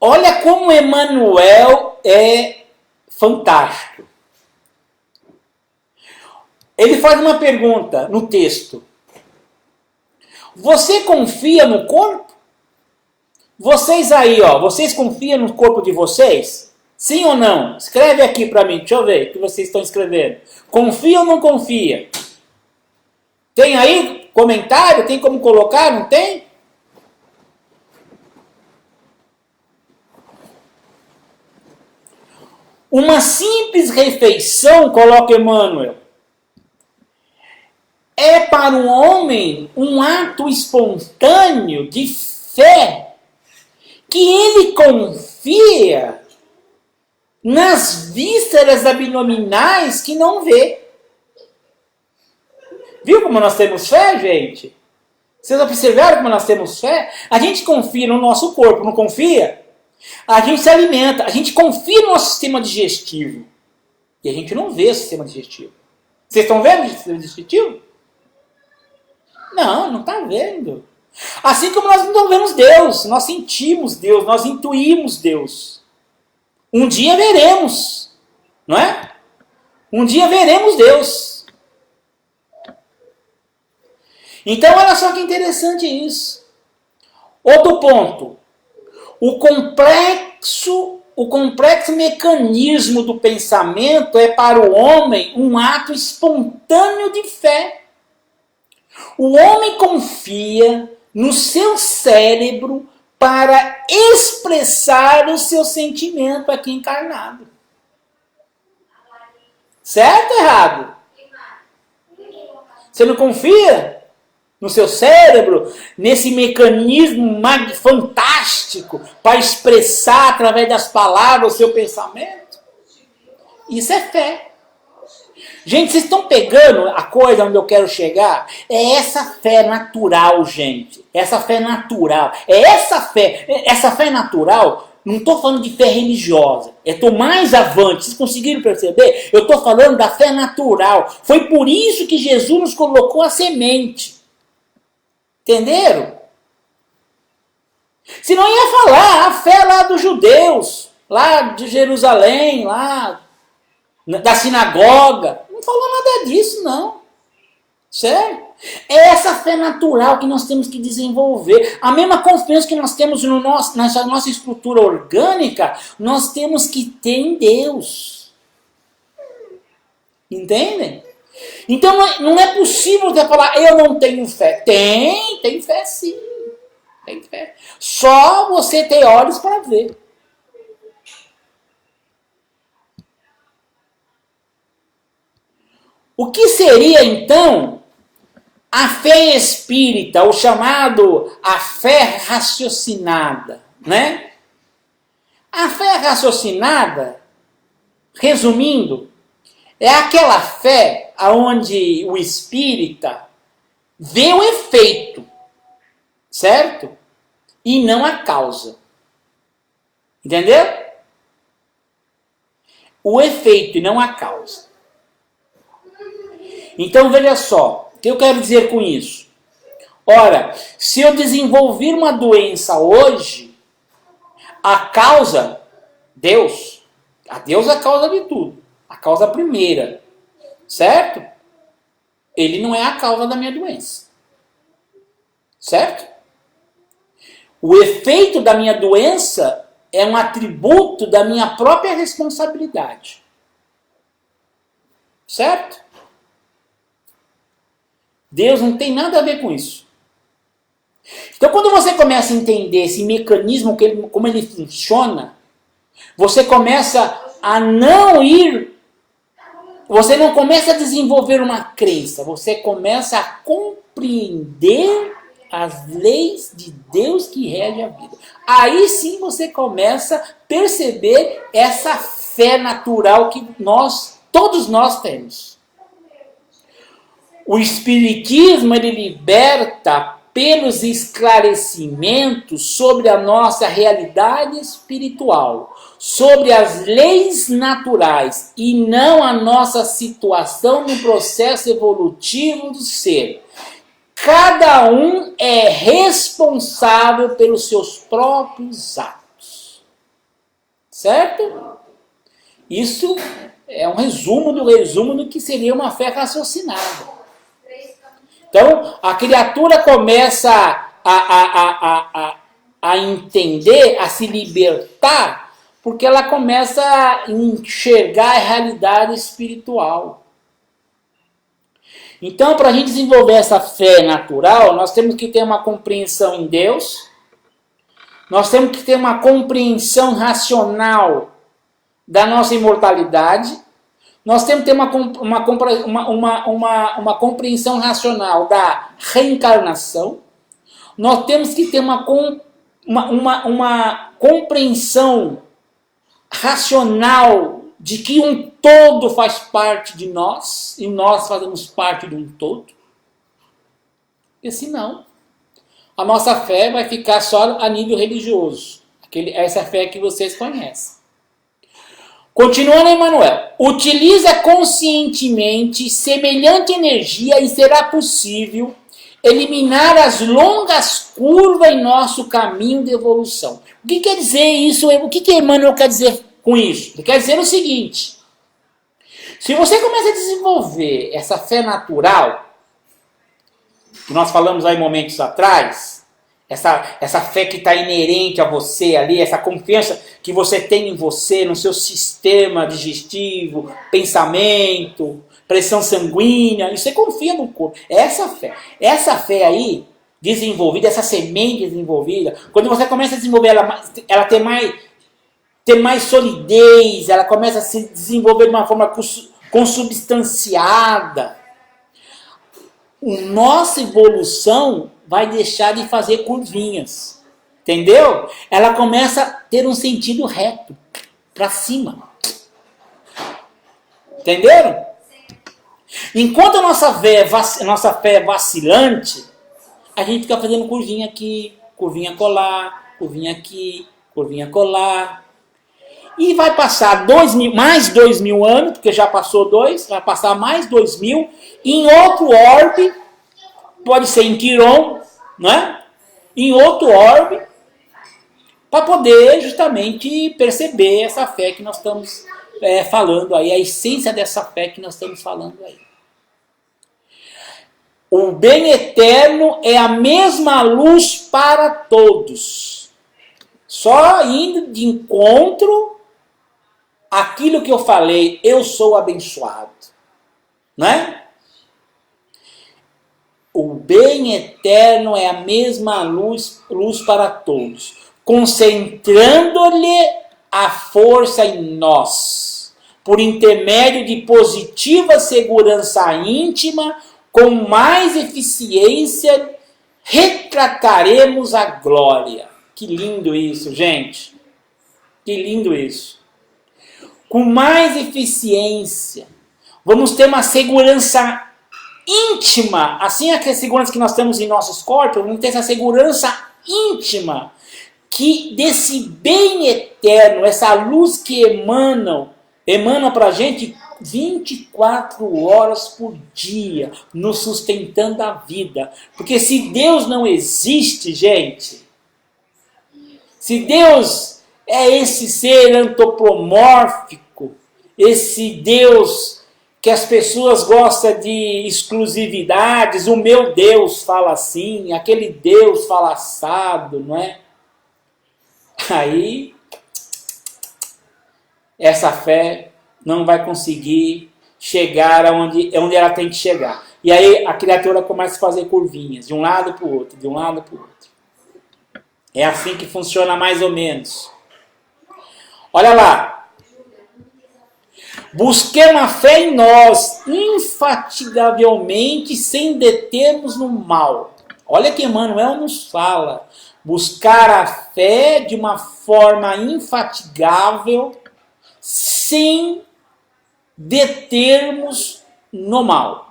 [SPEAKER 1] Olha como Emmanuel é fantástico. Ele faz uma pergunta no texto. Você confia no corpo? Vocês aí, vocês confiam no corpo de vocês? Sim ou não? Escreve aqui para mim, deixa eu ver o que vocês estão escrevendo. Confia ou não confia? Tem aí comentário? Tem como colocar? Não tem? Uma simples refeição, coloca Emmanuel, é para o homem um ato espontâneo de fé que ele confia nas vísceras abdominais que não vê. Viu como nós temos fé, gente? Vocês observaram como nós temos fé? A gente confia no nosso corpo, não confia? A gente se alimenta, a gente confia no nosso sistema digestivo. E a gente não vê o sistema digestivo. Vocês estão vendo o sistema digestivo? Não está vendo. Assim como nós não vemos Deus, nós sentimos Deus, nós intuímos Deus. Um dia veremos, não é? Um dia veremos Deus. Então, olha só que interessante isso. Outro ponto. O complexo mecanismo do pensamento é para o homem um ato espontâneo de fé. O homem confia no seu cérebro para expressar o seu sentimento aqui encarnado. Certo ou errado? Você não confia no seu cérebro, nesse mecanismo fantástico para expressar através das palavras o seu pensamento? Isso é fé. Gente, vocês estão pegando a coisa onde eu quero chegar? É essa fé natural, gente. Essa fé natural. Essa fé natural, não estou falando de fé religiosa. Eu estou mais avante. Vocês conseguiram perceber? Eu estou falando da fé natural. Foi por isso que Jesus nos colocou a semente. Entenderam? Senão ia falar a fé lá dos judeus, lá de Jerusalém, lá da sinagoga. Não falou nada disso, não. Certo? É essa fé natural que nós temos que desenvolver. A mesma confiança que nós temos no nessa nossa estrutura orgânica, nós temos que ter em Deus. Entendem? Então não é possível você falar, eu não tenho fé. Tem fé sim. Tem fé. Só você ter olhos para ver. O que seria então a fé espírita, o chamado a fé raciocinada, né? A fé raciocinada, resumindo, é aquela fé onde o espírita vê o efeito, certo? E não a causa. Entendeu? O efeito e não a causa. Então veja só, o que eu quero dizer com isso? Ora, se eu desenvolver uma doença hoje, a causa, Deus, a Deus é a causa de tudo. A causa primeira, certo? Ele não é a causa da minha doença, certo? O efeito da minha doença é um atributo da minha própria responsabilidade, certo? Deus não tem nada a ver com isso. Então, quando você começa a entender esse mecanismo, como ele funciona, você começa a não ir. Você não começa a desenvolver uma crença, você começa a compreender as leis de Deus que regem a vida. Aí sim você começa a perceber essa fé natural que todos nós temos. O Espiritismo, ele liberta pelos esclarecimentos sobre a nossa realidade espiritual, sobre as leis naturais e não a nossa situação no processo evolutivo do ser. Cada um é responsável pelos seus próprios atos. Certo? Isso é um resumo do que seria uma fé raciocinada. Então, a criatura começa a entender, a se libertar, porque ela começa a enxergar a realidade espiritual. Então, para a gente desenvolver essa fé natural, nós temos que ter uma compreensão em Deus, nós temos que ter uma compreensão racional da nossa imortalidade, Nós temos que ter uma compreensão racional da reencarnação. Nós temos que ter uma compreensão racional de que um todo faz parte de nós e nós fazemos parte de um todo. E senão, a nossa fé vai ficar só a nível religioso. Essa fé que vocês conhecem. Continuando, Emmanuel. Utiliza conscientemente semelhante energia e será possível eliminar as longas curvas em nosso caminho de evolução. O que quer dizer isso? O que Emmanuel quer dizer com isso? Ele quer dizer o seguinte. Se você começa a desenvolver essa fé natural, que nós falamos aí momentos atrás, essa fé que está inerente a você ali, essa confiança que você tem em você, no seu sistema digestivo, pensamento, pressão sanguínea, e você confia no corpo. Essa fé aí, desenvolvida, essa semente desenvolvida, quando você começa a desenvolver ela ter mais solidez, ela começa a se desenvolver de uma forma consubstanciada, a nossa evolução vai deixar de fazer curvinhas. Entendeu? Ela começa a ter um sentido reto, para cima. Entenderam? Enquanto a nossa fé é vacilante, a gente fica fazendo curvinha aqui, curvinha colar, curvinha aqui, curvinha colar. E vai passar mais 2.000 anos, porque já passou 2, vai passar mais 2.000, em outro orbe, pode ser em Quiron, não é? Em outro orbe, para poder justamente perceber essa fé que nós estamos falando aí, a essência dessa fé que nós estamos falando aí. O bem eterno é a mesma luz para todos. Só indo de encontro àquilo que eu falei, eu sou abençoado. Né? O bem eterno é a mesma luz para todos, concentrando-lhe a força em nós, por intermédio de positiva segurança íntima, com mais eficiência, retrataremos a glória. Que lindo isso, gente. Que lindo isso. Com mais eficiência, vamos ter uma segurança íntima, assim é a segurança que nós temos em nossos corpos, vamos ter essa segurança íntima, que desse bem eterno, essa luz que emana para a gente 24 horas por dia, nos sustentando a vida. Porque se Deus não existe, gente, se Deus é esse ser antropomórfico, esse Deus que as pessoas gostam de exclusividades, o meu Deus fala assim, aquele Deus fala assado, não é? Aí, essa fé não vai conseguir chegar onde ela tem que chegar. E aí a criatura começa a fazer curvinhas, de um lado para o outro, de um lado para o outro. É assim que funciona mais ou menos. Olha lá. Busquemos a fé em nós, infatigavelmente, sem determos no mal. Olha que Emmanuel nos fala. Buscar a fé de uma forma infatigável, sem determos no mal.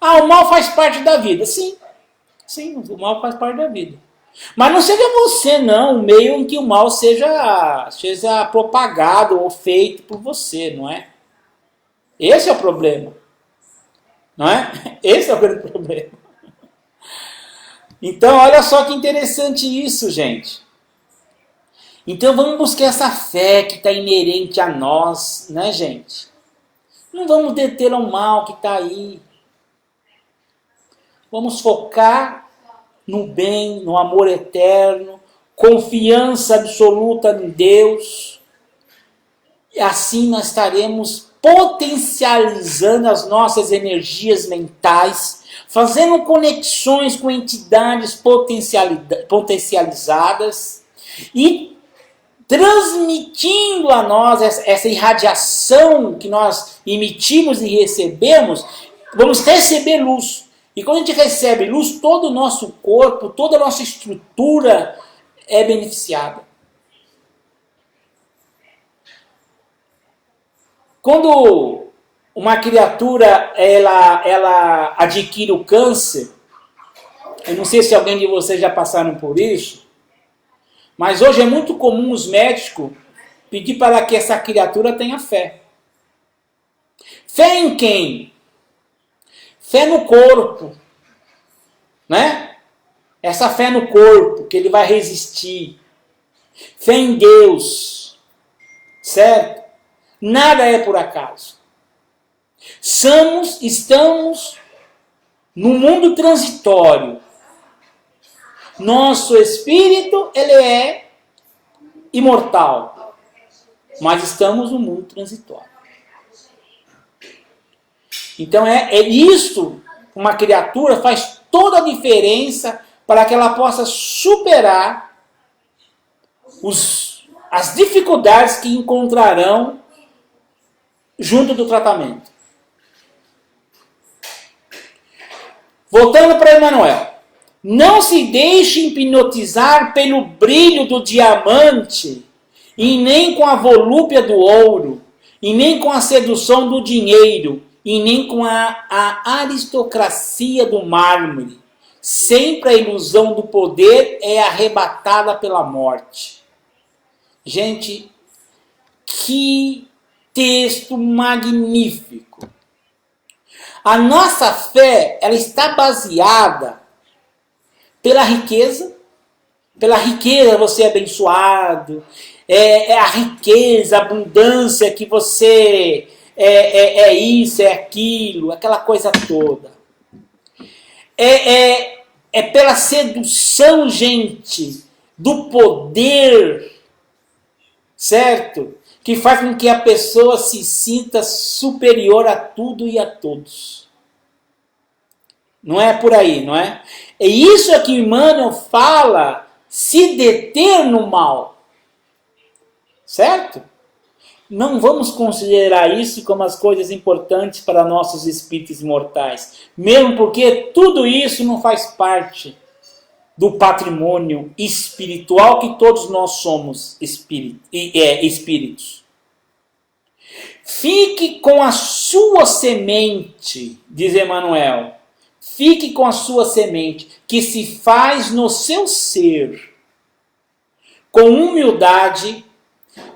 [SPEAKER 1] O mal faz parte da vida. Sim, o mal faz parte da vida. Mas não seja você, não, o meio em que o mal seja propagado ou feito por você, não é? Esse é o problema. Não é? Esse é o grande problema. Então, olha só que interessante isso, gente. Então, vamos buscar essa fé que está inerente a nós, né, gente? Não vamos deter o mal que está aí. Vamos focar no bem, no amor eterno, confiança absoluta em Deus. E assim nós estaremos potencializando as nossas energias mentais, fazendo conexões com entidades potencializadas e transmitindo a nós essa irradiação que nós emitimos e recebemos, vamos receber luz. E quando a gente recebe luz, todo o nosso corpo, toda a nossa estrutura é beneficiada. Quando uma criatura ela adquire o câncer, eu não sei se alguém de vocês já passaram por isso, mas hoje é muito comum os médicos pedir para que essa criatura tenha fé. Fé em quem? Fé no corpo, né? Essa fé no corpo, que ele vai resistir. Fé em Deus, certo? Nada é por acaso. Estamos no mundo transitório. Nosso espírito, ele é imortal, mas estamos no mundo transitório. Então é isso, uma criatura faz toda a diferença para que ela possa superar as dificuldades que encontrarão junto do tratamento. Voltando para Emmanuel. Não se deixe hipnotizar pelo brilho do diamante, e nem com a volúpia do ouro, e nem com a sedução do dinheiro, e nem com a aristocracia do mármore. Sempre a ilusão do poder é arrebatada pela morte. Gente, que texto magnífico! A nossa fé, ela está baseada pela riqueza você é abençoado, é a riqueza, a abundância que você isso, é aquilo, aquela coisa toda. É pela sedução, gente, do poder, certo? Que faz com que a pessoa se sinta superior a tudo e a todos. Não é por aí, não é? É isso que Emmanuel fala, se deter no mal. Certo? Não vamos considerar isso como as coisas importantes para nossos espíritos mortais. Mesmo porque tudo isso não faz parte do patrimônio espiritual que todos nós somos espíritos. Fique com a sua semente, diz Emmanuel. Fique com a sua semente, que se faz no seu ser. Com humildade,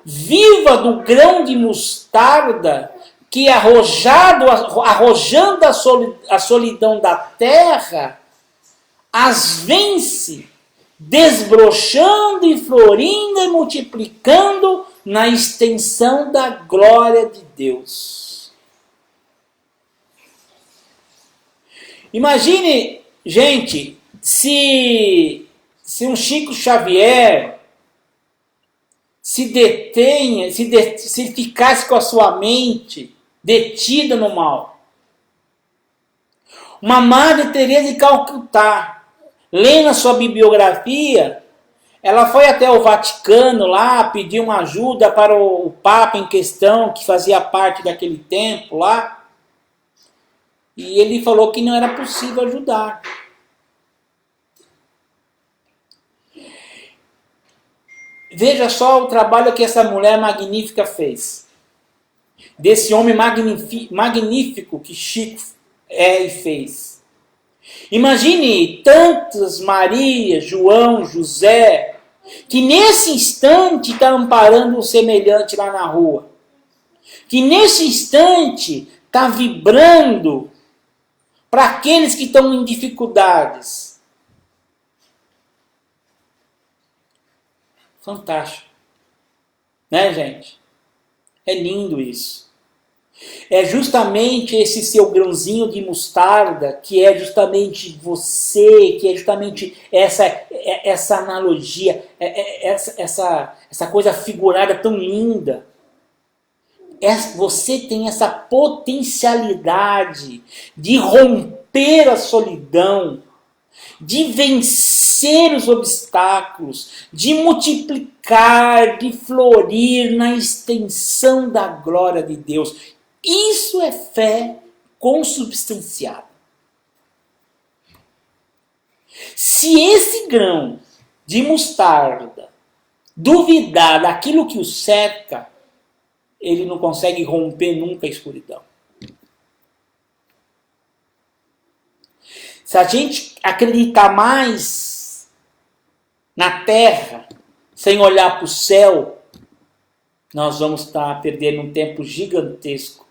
[SPEAKER 1] viva do grão de mostarda que, arrojando a solidão da terra, as vence, desbrochando e florindo e multiplicando na extensão da glória de Deus. Imagine, gente, se um Chico Xavier se ficasse com a sua mente detida no mal. Uma Madre Teresa de Calcutá, lendo a sua bibliografia, ela foi até o Vaticano lá, pediu uma ajuda para o Papa em questão, que fazia parte daquele tempo lá, e ele falou que não era possível ajudar. Veja só o trabalho que essa mulher magnífica fez. Desse homem magnífico que Chico e fez. Imagine tantas Maria, João, José, que nesse instante está amparando um semelhante lá na rua. Que nesse instante está vibrando para aqueles que estão em dificuldades. Fantástico. Né, gente? É lindo isso. É justamente esse seu grãozinho de mostarda, que é justamente você, que é justamente essa analogia, essa coisa figurada tão linda. Você tem essa potencialidade de romper a solidão, de vencer os obstáculos, de multiplicar, de florir na extensão da glória de Deus. Isso é fé consubstanciada. Se esse grão de mostarda duvidar daquilo que o cerca, ele não consegue romper nunca a escuridão. Se a gente acreditar mais na terra, sem olhar para o céu, nós vamos estar perdendo um tempo gigantesco,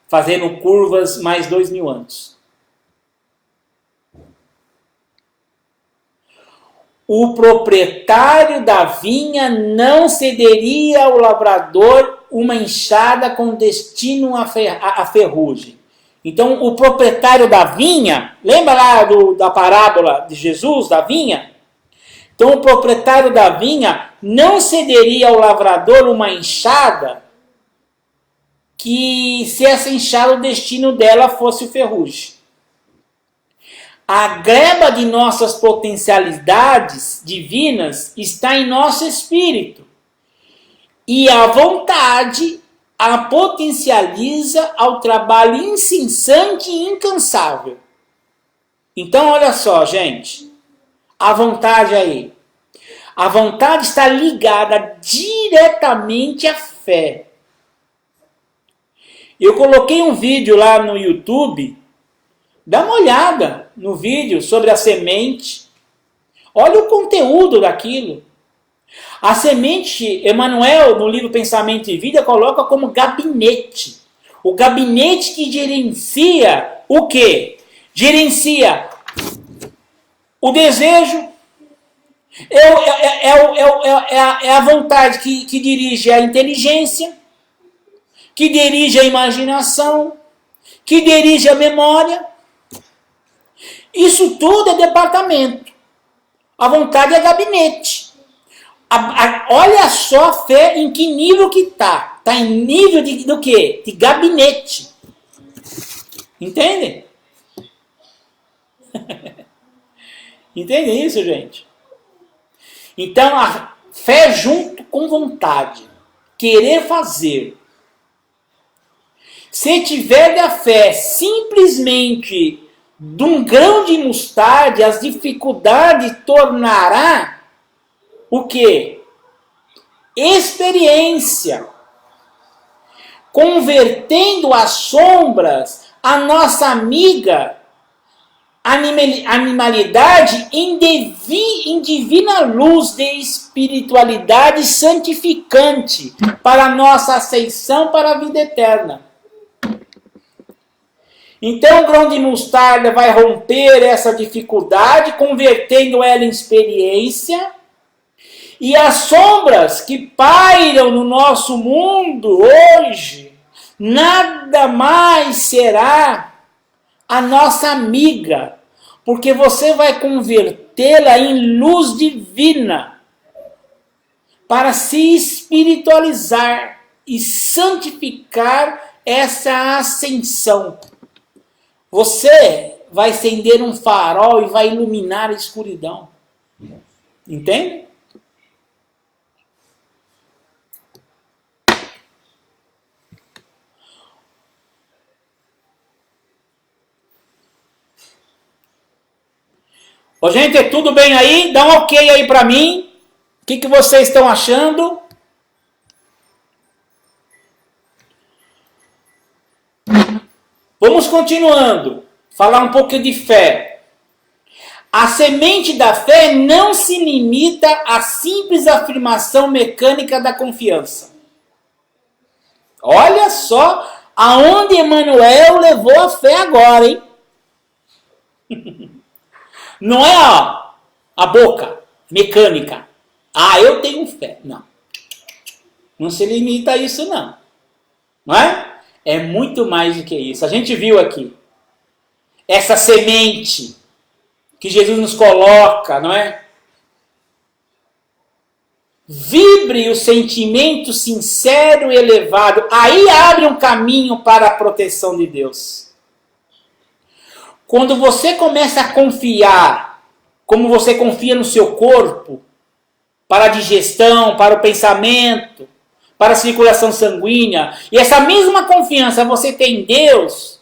[SPEAKER 1] fazendo curvas mais 2000 anos. O proprietário da vinha não cederia ao lavrador uma enxada com destino à ferrugem. Então, o proprietário da vinha, lembra lá da parábola de Jesus, da vinha? Então, o proprietário da vinha não cederia ao lavrador uma enxada que, se essa enxada, o destino dela fosse o ferrugem. A gleba de nossas potencialidades divinas está em nosso espírito. E a vontade a potencializa ao trabalho incessante e incansável. Então, olha só, gente. A vontade aí. A vontade está ligada diretamente à fé. Eu coloquei um vídeo lá no YouTube. Dá uma olhada no vídeo sobre a semente. Olha o conteúdo daquilo. A semente, Emmanuel, no livro Pensamento e Vida, coloca como gabinete. O gabinete que gerencia o quê? Gerencia o desejo, é a vontade que dirige a inteligência, que dirige a imaginação, que dirige a memória. Isso tudo é departamento. A vontade é gabinete. Olha só a fé em que nível que está. Está em nível do quê? De gabinete. Entendem? Entendem isso, gente? Então, a fé junto com vontade. Querer fazer. Se tiver da fé simplesmente de um grão de mostarda, as dificuldades tornará o quê? Experiência. Convertendo as sombras, a nossa amiga animalidade em divina luz de espiritualidade santificante para a nossa ascensão para a vida eterna. Então o grão de mostarda vai romper essa dificuldade, convertendo ela em experiência. E as sombras que pairam no nosso mundo hoje, nada mais será a nossa amiga, porque você vai convertê-la em luz divina para se espiritualizar e santificar essa ascensão. Você vai acender um farol e vai iluminar a escuridão. Entende? Ô, gente, é tudo bem aí? Dá um ok aí pra mim. O que vocês estão achando? Vamos continuando. Falar um pouco de fé. A semente da fé não se limita à simples afirmação mecânica da confiança. Olha só aonde Emmanuel levou a fé agora, hein? Não é a boca mecânica. Ah, eu tenho fé. Não. Não se limita a isso, não. Não é? É muito mais do que isso. A gente viu aqui. Essa semente que Jesus nos coloca, não é? Vibre o sentimento sincero e elevado. Aí abre um caminho para a proteção de Deus. Quando você começa a confiar como você confia no seu corpo, para a digestão, para o pensamento, para a circulação sanguínea, e essa mesma confiança você tem em Deus,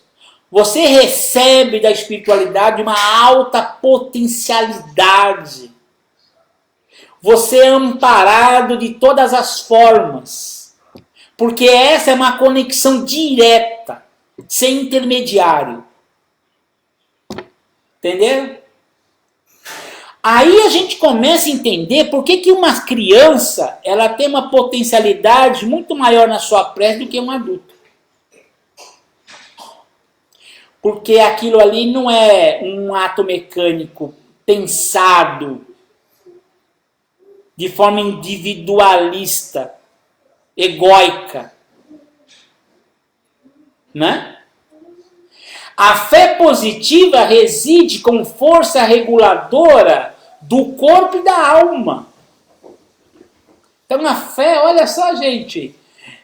[SPEAKER 1] você recebe da espiritualidade uma alta potencialidade. Você é amparado de todas as formas, porque essa é uma conexão direta, sem intermediário. Entendeu? Aí a gente começa a entender por que uma criança ela tem uma potencialidade muito maior na sua prece do que um adulto. Porque aquilo ali não é um ato mecânico pensado de forma individualista, egóica, né? A fé positiva reside com força reguladora do corpo e da alma. Então a fé, olha só, gente,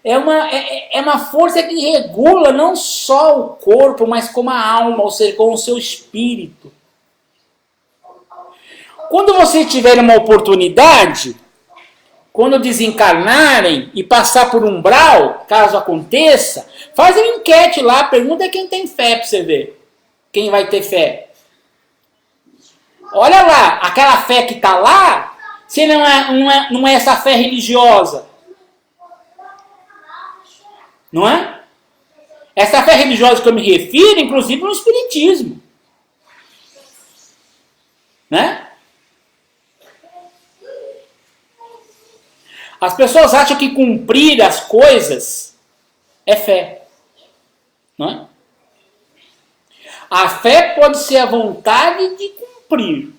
[SPEAKER 1] é uma força que regula não só o corpo, mas como a alma, ou seja, com o seu espírito. Quando você tiver uma oportunidade, quando desencarnarem e passar por um umbral, caso aconteça, faz uma enquete lá, pergunta quem tem fé para você ver. Quem vai ter fé. Olha lá, aquela fé que está lá, se não é essa fé religiosa. Não é? Essa fé religiosa que eu me refiro, inclusive no Espiritismo. Né? As pessoas acham que cumprir as coisas é fé. Não é? A fé pode ser a vontade de cumprir.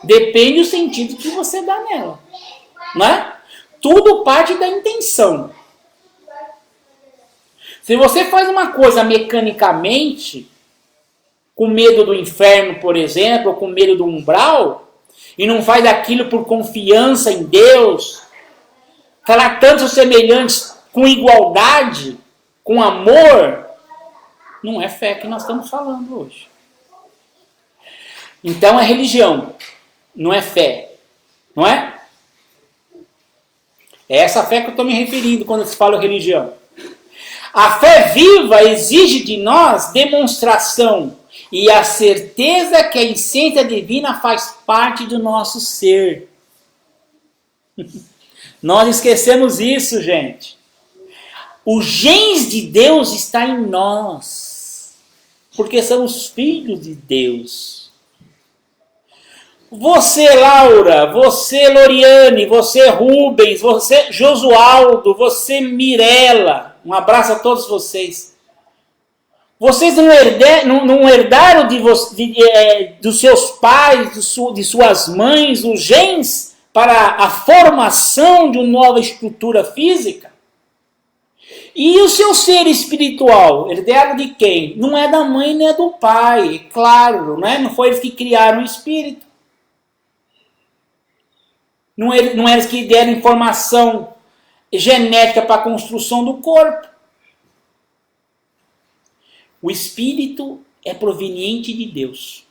[SPEAKER 1] Depende do sentido que você dá nela. Não é? Tudo parte da intenção. Se você faz uma coisa mecanicamente, com medo do inferno, por exemplo, ou com medo do umbral, e não faz aquilo por confiança em Deus, tratando os semelhantes com igualdade, com amor, não é fé que nós estamos falando hoje. Então é religião, não é fé. Não é? É essa fé que eu estou me referindo quando eu falo religião. A fé viva exige de nós demonstração e a certeza que a essência divina faz parte do nosso ser. Nós esquecemos isso, gente. O genes de Deus está em nós, porque somos filhos de Deus. Você, Laura, você, Loriane, você, Rubens, você, Josualdo, você, Mirella, um abraço a todos vocês. Vocês não herdaram dos seus pais, de suas mães, os genes para a formação de uma nova estrutura física? E o seu ser espiritual, herdeiro de quem? Não é da mãe nem é do pai, claro, né? Não foi eles que criaram o espírito. Não é eles que deram informação genética para a construção do corpo. O espírito é proveniente de Deus.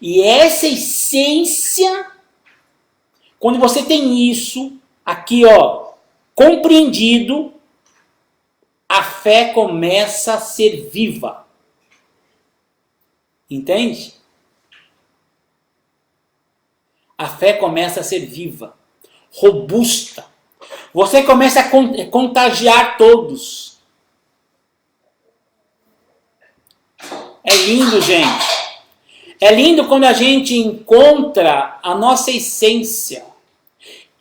[SPEAKER 1] E essa essência, quando você tem isso aqui, ó, compreendido, a fé começa a ser viva. Entende? A fé começa a ser viva, robusta. Você começa a contagiar todos. É lindo, gente. É lindo quando a gente encontra a nossa essência.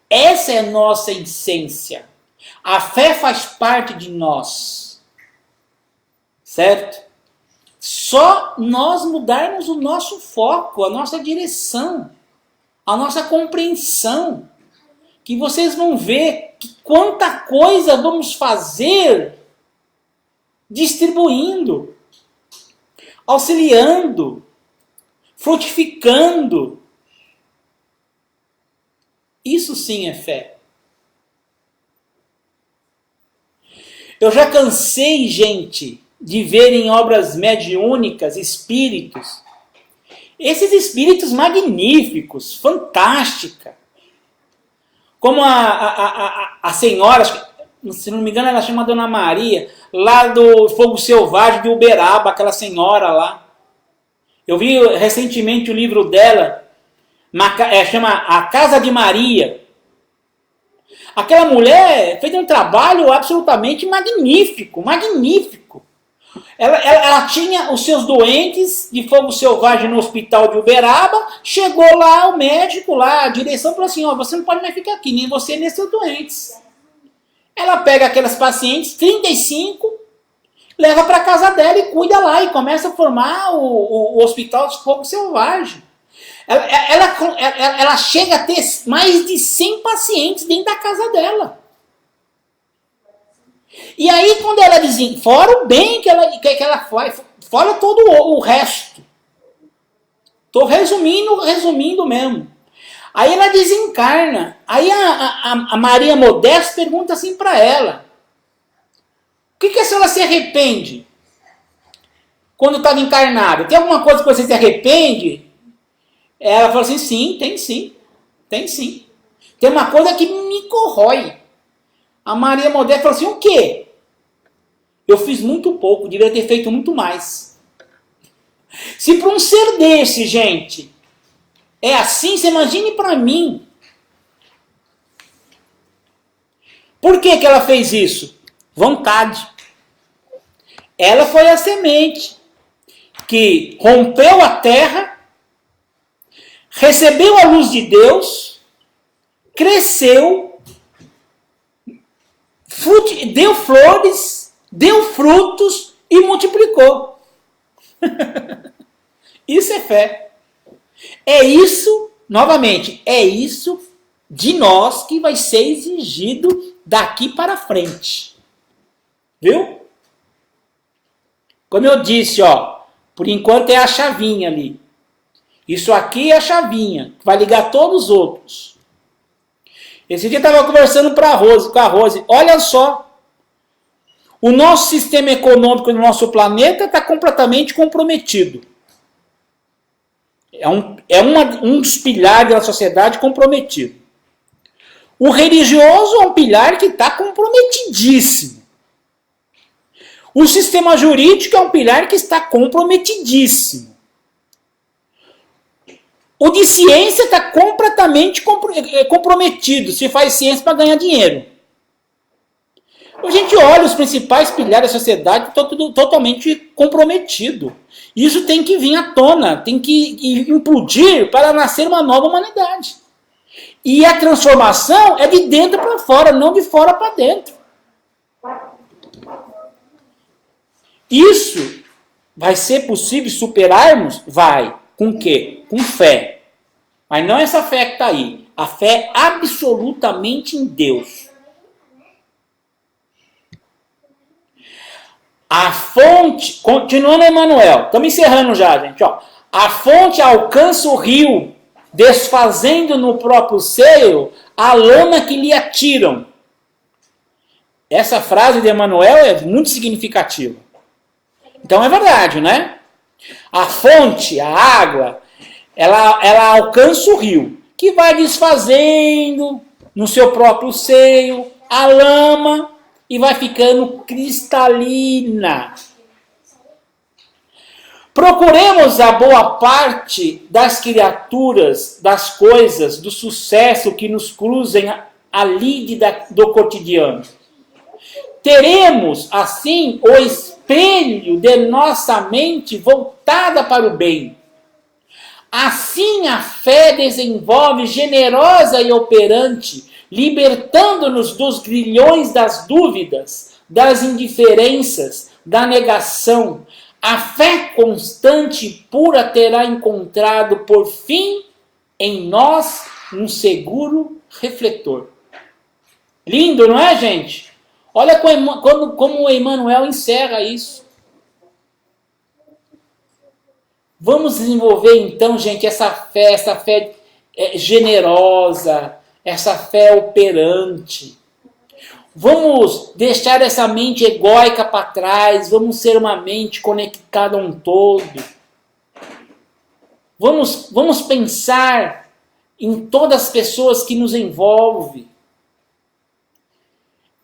[SPEAKER 1] Essa é a nossa essência. A fé faz parte de nós. Certo? Só nós mudarmos o nosso foco, a nossa direção, a nossa compreensão, que vocês vão ver que quanta coisa vamos fazer distribuindo, auxiliando, frutificando. Isso sim é fé. Eu já cansei, gente, de ver em obras mediúnicas espíritos Esses espíritos magníficos, fantástica. Como a senhora, se não me engano, ela chama Dona Maria, lá do Fogo Selvagem de Uberaba, aquela senhora lá. Eu vi recentemente o livro dela, chama A Casa de Maria. Aquela mulher fez um trabalho absolutamente magnífico, magnífico. Ela tinha os seus doentes de fogo selvagem no hospital de Uberaba, chegou lá o médico, lá, a direção falou assim, você não pode mais ficar aqui, nem você nem seus doentes. Ela pega aquelas pacientes, 35, leva para casa dela e cuida lá, e começa a formar o hospital de fogo selvagem. Ela chega a ter mais de 100 pacientes dentro da casa dela. E aí, quando ela diz, fora o bem que ela faz, fora todo o resto. Estou resumindo mesmo. Aí ela desencarna. Aí a Maria Modesta pergunta assim para ela: o que a senhora se arrepende quando estava encarnada? Tem alguma coisa que você se arrepende? Ela falou assim, sim. Tem uma coisa que me corrói. A Maria Modesta falou assim, o quê? Eu fiz muito pouco, devia ter feito muito mais. Se para um ser desse, gente, é assim, você imagine para mim. Por que ela fez isso? Vontade. Ela foi a semente que rompeu a terra, recebeu a luz de Deus, cresceu, deu flores, deu frutos e multiplicou. Isso é fé. É isso, novamente, é isso de nós que vai ser exigido daqui para frente. Viu? Como eu disse, por enquanto é a chavinha ali. Isso aqui é a chavinha, que vai ligar todos os outros. Esse dia eu estava conversando com a Rose. Olha só, o nosso sistema econômico do nosso planeta está completamente comprometido. É um dos pilares da sociedade comprometido. O religioso é um pilar que está comprometidíssimo. O sistema jurídico é um pilar que está comprometidíssimo. O de ciência está completamente comprometido. Se faz ciência para ganhar dinheiro. A gente olha os principais pilares da sociedade, estão tudo totalmente comprometido. Isso tem que vir à tona, tem que implodir para nascer uma nova humanidade. E a transformação é de dentro para fora, não de fora para dentro. Isso vai ser possível superarmos? Vai. Com o quê? Com fé. Mas não essa fé que está aí. A fé absolutamente em Deus. A fonte, continuando Emmanuel, estamos encerrando já, gente. A fonte alcança o rio, desfazendo no próprio seio a lama que lhe atiram. Essa frase de Emmanuel é muito significativa. Então é verdade, né? A fonte, a água, ela alcança o rio, que vai desfazendo no seu próprio seio a lama e vai ficando cristalina. Procuremos a boa parte das criaturas, das coisas, do sucesso que nos cruzem a lide do cotidiano. Teremos, assim, o espelho de nossa mente voltada para o bem. Assim a fé desenvolve generosa e operante, libertando-nos dos grilhões das dúvidas, das indiferenças, da negação. A fé constante e pura terá encontrado, por fim, em nós um seguro refletor. Lindo, não é, gente? Olha como o Emmanuel encerra isso. Vamos desenvolver então, gente, essa fé generosa, essa fé operante. Vamos deixar essa mente egóica para trás, vamos ser uma mente conectada a um todo. Vamos pensar em todas as pessoas que nos envolvem.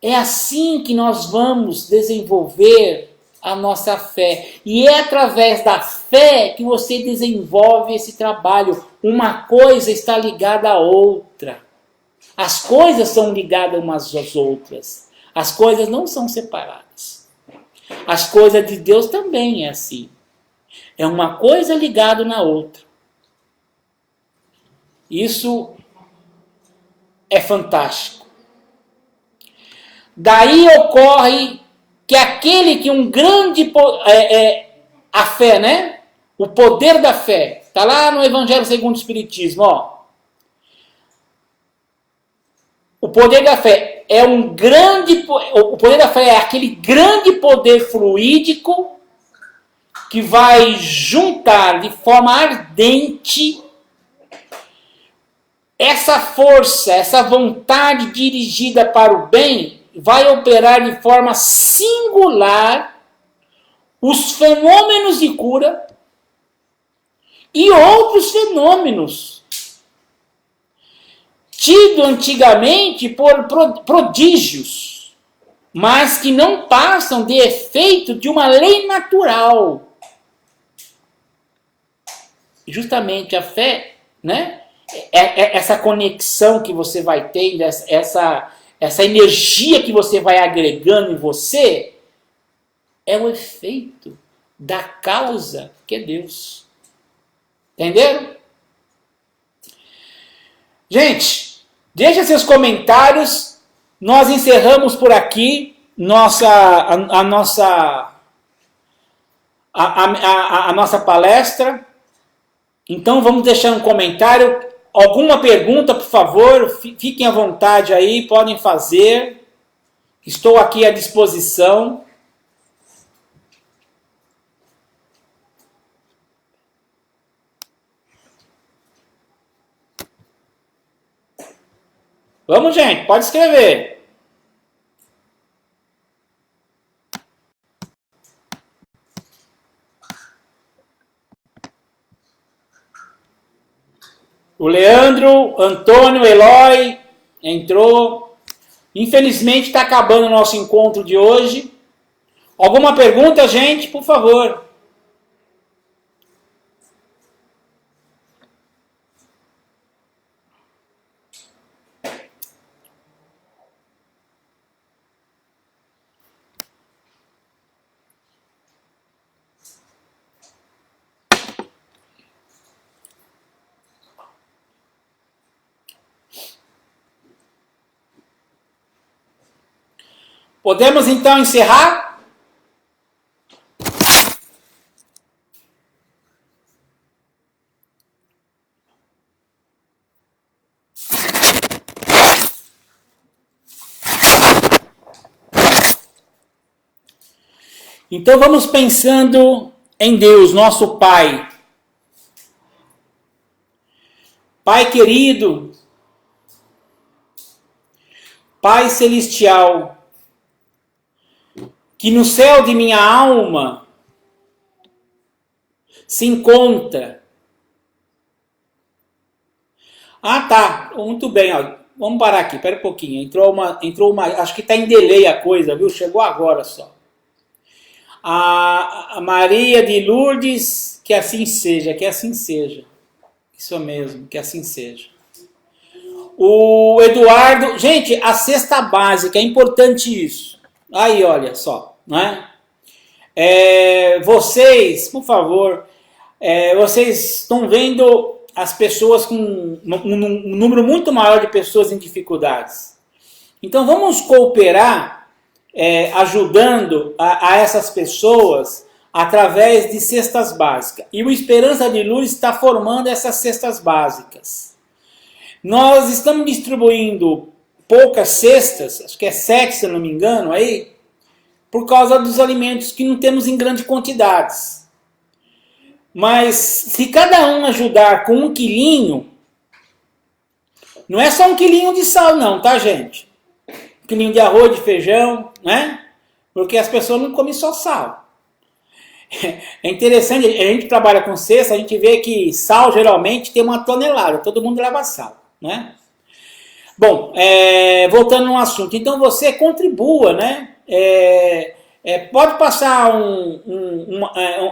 [SPEAKER 1] É assim que nós vamos desenvolver a nossa fé. E é através da fé que você desenvolve esse trabalho. Uma coisa está ligada à outra. As coisas são ligadas umas às outras. As coisas não são separadas. As coisas de Deus também é assim. É uma coisa ligada na outra. Isso é fantástico. Daí ocorre que aquele que um grande... a fé, né? O poder da fé. Está lá no Evangelho segundo o Espiritismo, ó. O poder da fé é um grande... O poder da fé é aquele grande poder fluídico que vai juntar de forma ardente essa força, essa vontade dirigida para o bem, vai operar de forma singular os fenômenos de cura e outros fenômenos tido antigamente por prodígios, mas que não passam de efeito de uma lei natural. Justamente a fé, né? Essa conexão que você vai tendo, essa energia que você vai agregando em você, é o efeito da causa que é Deus. Entenderam? Gente, deixa seus comentários. Nós encerramos por aqui a nossa palestra. Então vamos deixar um comentário. Alguma pergunta, por favor, fiquem à vontade aí, podem fazer. Estou aqui à disposição. Vamos, gente, pode escrever. O Leandro, Antônio, Eloy entrou. Infelizmente está acabando o nosso encontro de hoje. Alguma pergunta, gente, por favor? Podemos então encerrar? Então vamos pensando em Deus, nosso Pai. Pai querido, Pai celestial, que no céu de minha alma se encontra. Ah, tá. Muito bem, ó. Vamos parar aqui, espera um pouquinho. Entrou uma, acho que está em delay a coisa, viu? Chegou agora só. A Maria de Lourdes, que assim seja, que assim seja. Isso mesmo, que assim seja. O Eduardo, gente, a cesta básica, é importante isso. Aí, olha só, não é? Vocês, por favor, vocês estão vendo as pessoas com um número muito maior de pessoas em dificuldades. Então vamos cooperar, ajudando a essas pessoas através de cestas básicas. E o Esperança de Luz está formando essas cestas básicas. Nós estamos distribuindo poucas cestas, acho que é 7, se eu não me engano, aí, por causa dos alimentos que não temos em grandes quantidades. Mas se cada um ajudar com 1 quilinho, não é só 1 quilinho de sal não, tá, gente? 1 quilinho de arroz, de feijão, né? Porque as pessoas não comem só sal. É interessante, a gente trabalha com cesta, a gente vê que sal geralmente tem 1 tonelada, todo mundo leva sal, né? Bom, voltando no assunto, então você contribua, né? Pode passar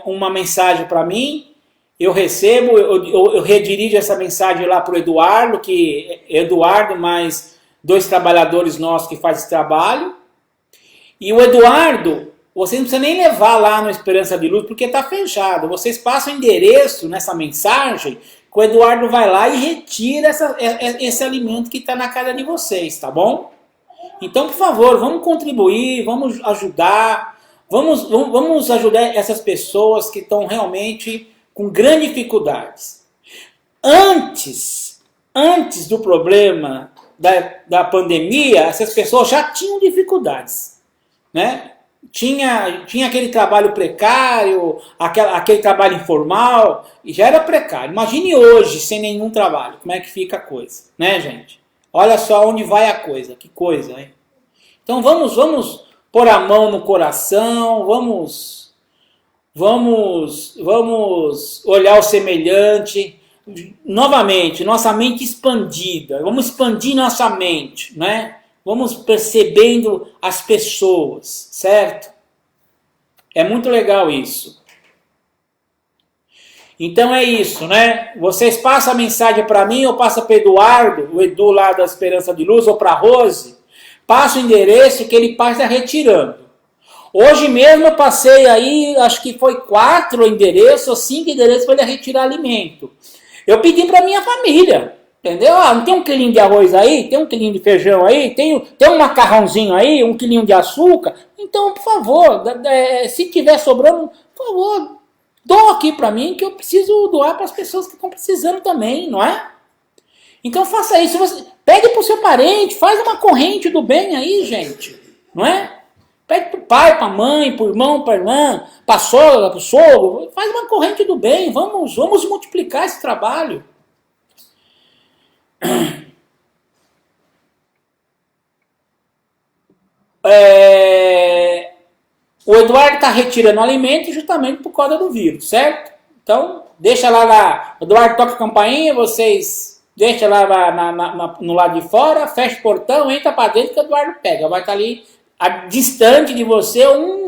[SPEAKER 1] uma mensagem para mim, eu recebo, eu redirijo essa mensagem lá para o Eduardo, que é Eduardo mais 2 trabalhadores nossos que fazem esse trabalho. E o Eduardo, vocês não precisam nem levar lá no Esperança de Luz, porque está fechado. Vocês passam o endereço nessa mensagem, que o Eduardo vai lá e retira esse alimento que está na casa de vocês, tá bom? Então, por favor, vamos contribuir, vamos ajudar, vamos ajudar essas pessoas que estão realmente com grandes dificuldades. Antes do problema da pandemia, essas pessoas já tinham dificuldades, né? Tinha aquele trabalho precário, aquele trabalho informal, e já era precário. Imagine hoje, sem nenhum trabalho, como é que fica a coisa, né, gente? Olha só onde vai a coisa, que coisa, hein? Então vamos pôr a mão no coração, vamos olhar o semelhante, novamente, nossa mente expandida, vamos expandir nossa mente, né? Vamos percebendo as pessoas, certo? É muito legal isso. Então é isso, né? Vocês passam a mensagem para mim, ou passa para Eduardo, o Edu lá da Esperança de Luz, ou para Rose, passa o endereço que ele passa retirando. Hoje mesmo eu passei aí, acho que foi 4 endereços, ou 5 endereços para ele retirar alimento. Eu pedi para minha família, entendeu? Não tem um quilinho de arroz aí, tem um quilinho de feijão aí, tem um macarrãozinho aí, um quilinho de açúcar. Então, por favor, se tiver sobrando, por favor, doa aqui para mim, que eu preciso doar para as pessoas que estão precisando também, não é? Então faça isso. Pede para o seu parente, faz uma corrente do bem aí, gente, não é? Pede para o pai, para a mãe, para o irmão, para a irmã, para a sogra, para o sogro. Faz uma corrente do bem. Vamos multiplicar esse trabalho. O Eduardo está retirando o alimento justamente por causa do vírus, certo? Então, deixa lá. O Eduardo toca a campainha, vocês deixam lá no lado de fora, fecha o portão, entra para dentro que o Eduardo pega. Vai estar ali distante de você,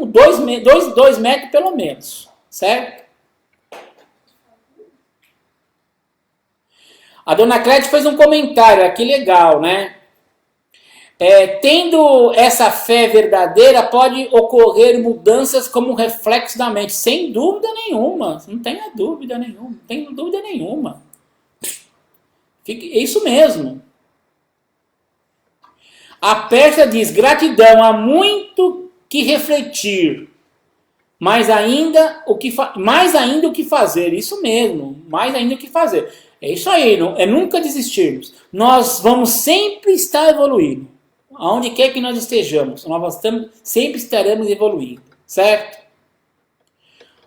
[SPEAKER 1] 2 metros pelo menos, certo? A dona Clédia fez um comentário, que legal, né? Tendo essa fé verdadeira, pode ocorrer mudanças como reflexo da mente, sem dúvida nenhuma, não tenha dúvida nenhuma, não tenho dúvida nenhuma. É isso mesmo. A Pérsia diz, gratidão, há muito que refletir, mais ainda o que fazer, isso mesmo, mais ainda o que fazer. É isso aí, é nunca desistirmos. Nós vamos sempre estar evoluindo, aonde quer que nós estejamos, nós sempre estaremos evoluindo, certo?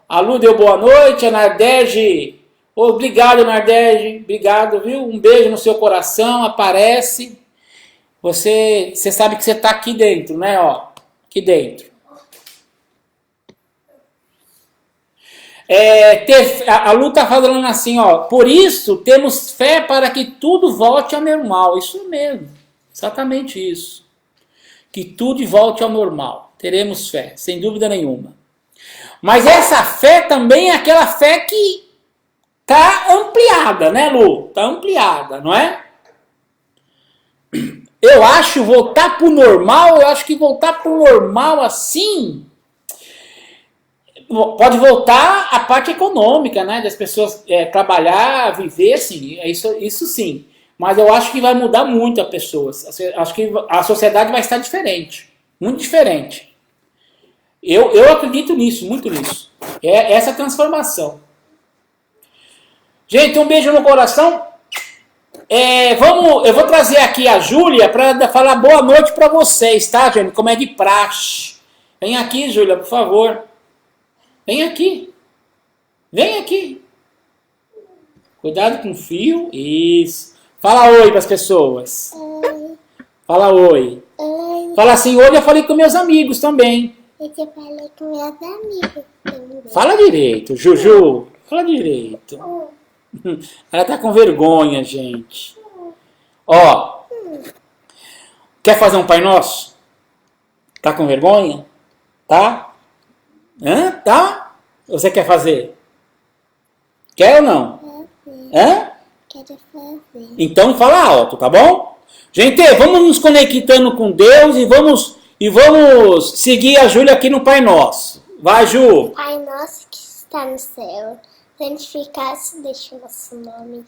[SPEAKER 1] A Lu deu boa noite, a Nardege, obrigado Nardege, obrigado, viu? Um beijo no seu coração, aparece. Você sabe que você está aqui dentro, né? Ó, aqui dentro. A Lu está falando assim, ó. Por isso, temos fé para que tudo volte ao normal. Isso mesmo. Exatamente isso. Que tudo volte ao normal. Teremos fé, sem dúvida nenhuma. Mas essa fé também é aquela fé que está ampliada, né, Lu? Está ampliada, não é? Eu acho voltar para o normal, assim, pode voltar a parte econômica, né? Das pessoas trabalhar, viver, assim, isso sim. Mas eu acho que vai mudar muito as pessoas. Acho que a sociedade vai estar diferente, muito diferente. Eu acredito nisso, muito nisso. É essa transformação. Gente, um beijo no coração. Eu vou trazer aqui a Júlia para falar boa noite para vocês, tá, gente? Como é de praxe. Vem aqui, Júlia, por favor. Vem aqui. Vem aqui. Cuidado com o fio. Isso. Fala oi para as pessoas. Oi. Fala oi. Oi. Fala assim, hoje eu falei com meus amigos também.
[SPEAKER 2] Eu falei com meus amigos também.
[SPEAKER 1] Fala direito, Juju. Fala direito. Ela tá com vergonha, gente. Ó. Quer fazer um Pai Nosso? Tá com vergonha? Tá? Hã? Tá? Você quer fazer? Quer ou não? Hã?
[SPEAKER 2] Quero fazer.
[SPEAKER 1] Então fala alto, tá bom? Gente, vamos nos conectando com Deus e vamos seguir a Júlia aqui no Pai Nosso. Vai, Ju.
[SPEAKER 2] Pai nosso que está no céu, santificado deixa o nosso nome.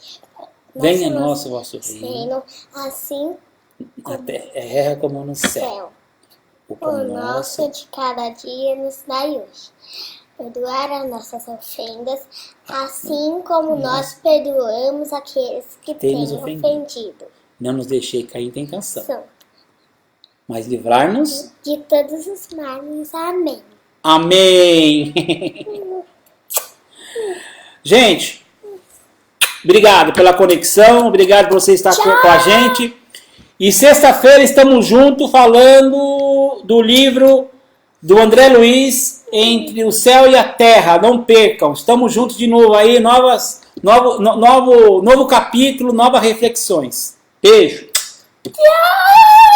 [SPEAKER 1] Venha nosso vosso reino,
[SPEAKER 2] reino, assim
[SPEAKER 1] na terra como no céu.
[SPEAKER 2] céu.
[SPEAKER 1] O
[SPEAKER 2] O
[SPEAKER 1] pão
[SPEAKER 2] nosso
[SPEAKER 1] nosso,
[SPEAKER 2] de cada dia nos dai hoje. Perdoar as nossas ofendas, assim como nós perdoamos aqueles que
[SPEAKER 1] Temos
[SPEAKER 2] têm
[SPEAKER 1] ofendido.
[SPEAKER 2] ofendido.
[SPEAKER 1] não nos deixei cair em tentação,
[SPEAKER 2] São
[SPEAKER 1] mas livrar-nos.
[SPEAKER 2] de todos os males. Amém.
[SPEAKER 1] Amém. Gente, obrigado pela conexão, obrigado por você estar com a gente. E sexta-feira estamos juntos falando do livro do André Luiz, Entre o Céu e a Terra. Não percam, estamos juntos de novo aí, novo capítulo, novas reflexões. Beijo.
[SPEAKER 2] Tchau!